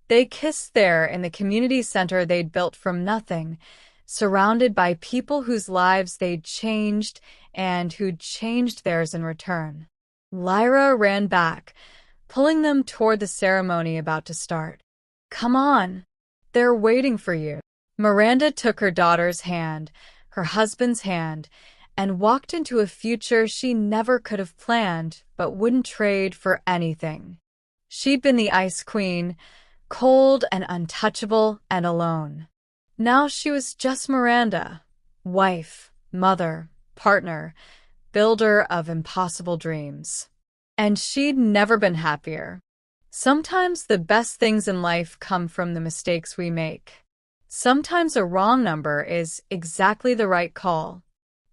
They kissed there in the community center they'd built from nothing, surrounded by people whose lives they'd changed and who'd changed theirs in return. Lyra ran back, pulling them toward the ceremony about to start. "Come on. They're waiting for you." Miranda took her daughter's hand, her husband's hand, and walked into a future she never could have planned but wouldn't trade for anything. She'd been the Ice Queen, cold and untouchable and alone. Now she was just Miranda, wife, mother, partner, builder of impossible dreams. And she'd never been happier. Sometimes the best things in life come from the mistakes we make. Sometimes a wrong number is exactly the right call.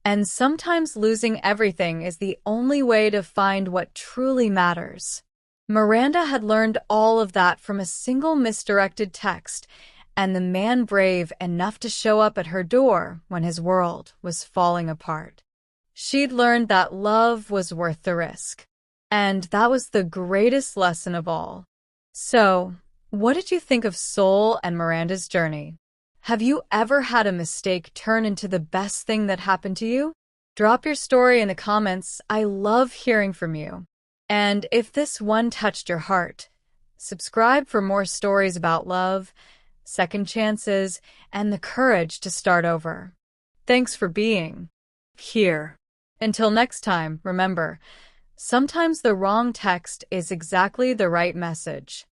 And sometimes losing everything is the only way to find what truly matters. Miranda had learned all of that from a single misdirected text, and the man brave enough to show up at her door when his world was falling apart. She'd learned that love was worth the risk. And that was the greatest lesson of all. So, what did you think of Soul and Miranda's journey? Have you ever had a mistake turn into the best thing that happened to you? Drop your story in the comments. I love hearing from you. And if this one touched your heart, subscribe for more stories about love, second chances, and the courage to start over. Thanks for being here. Until next time, remember, sometimes the wrong text is exactly the right message.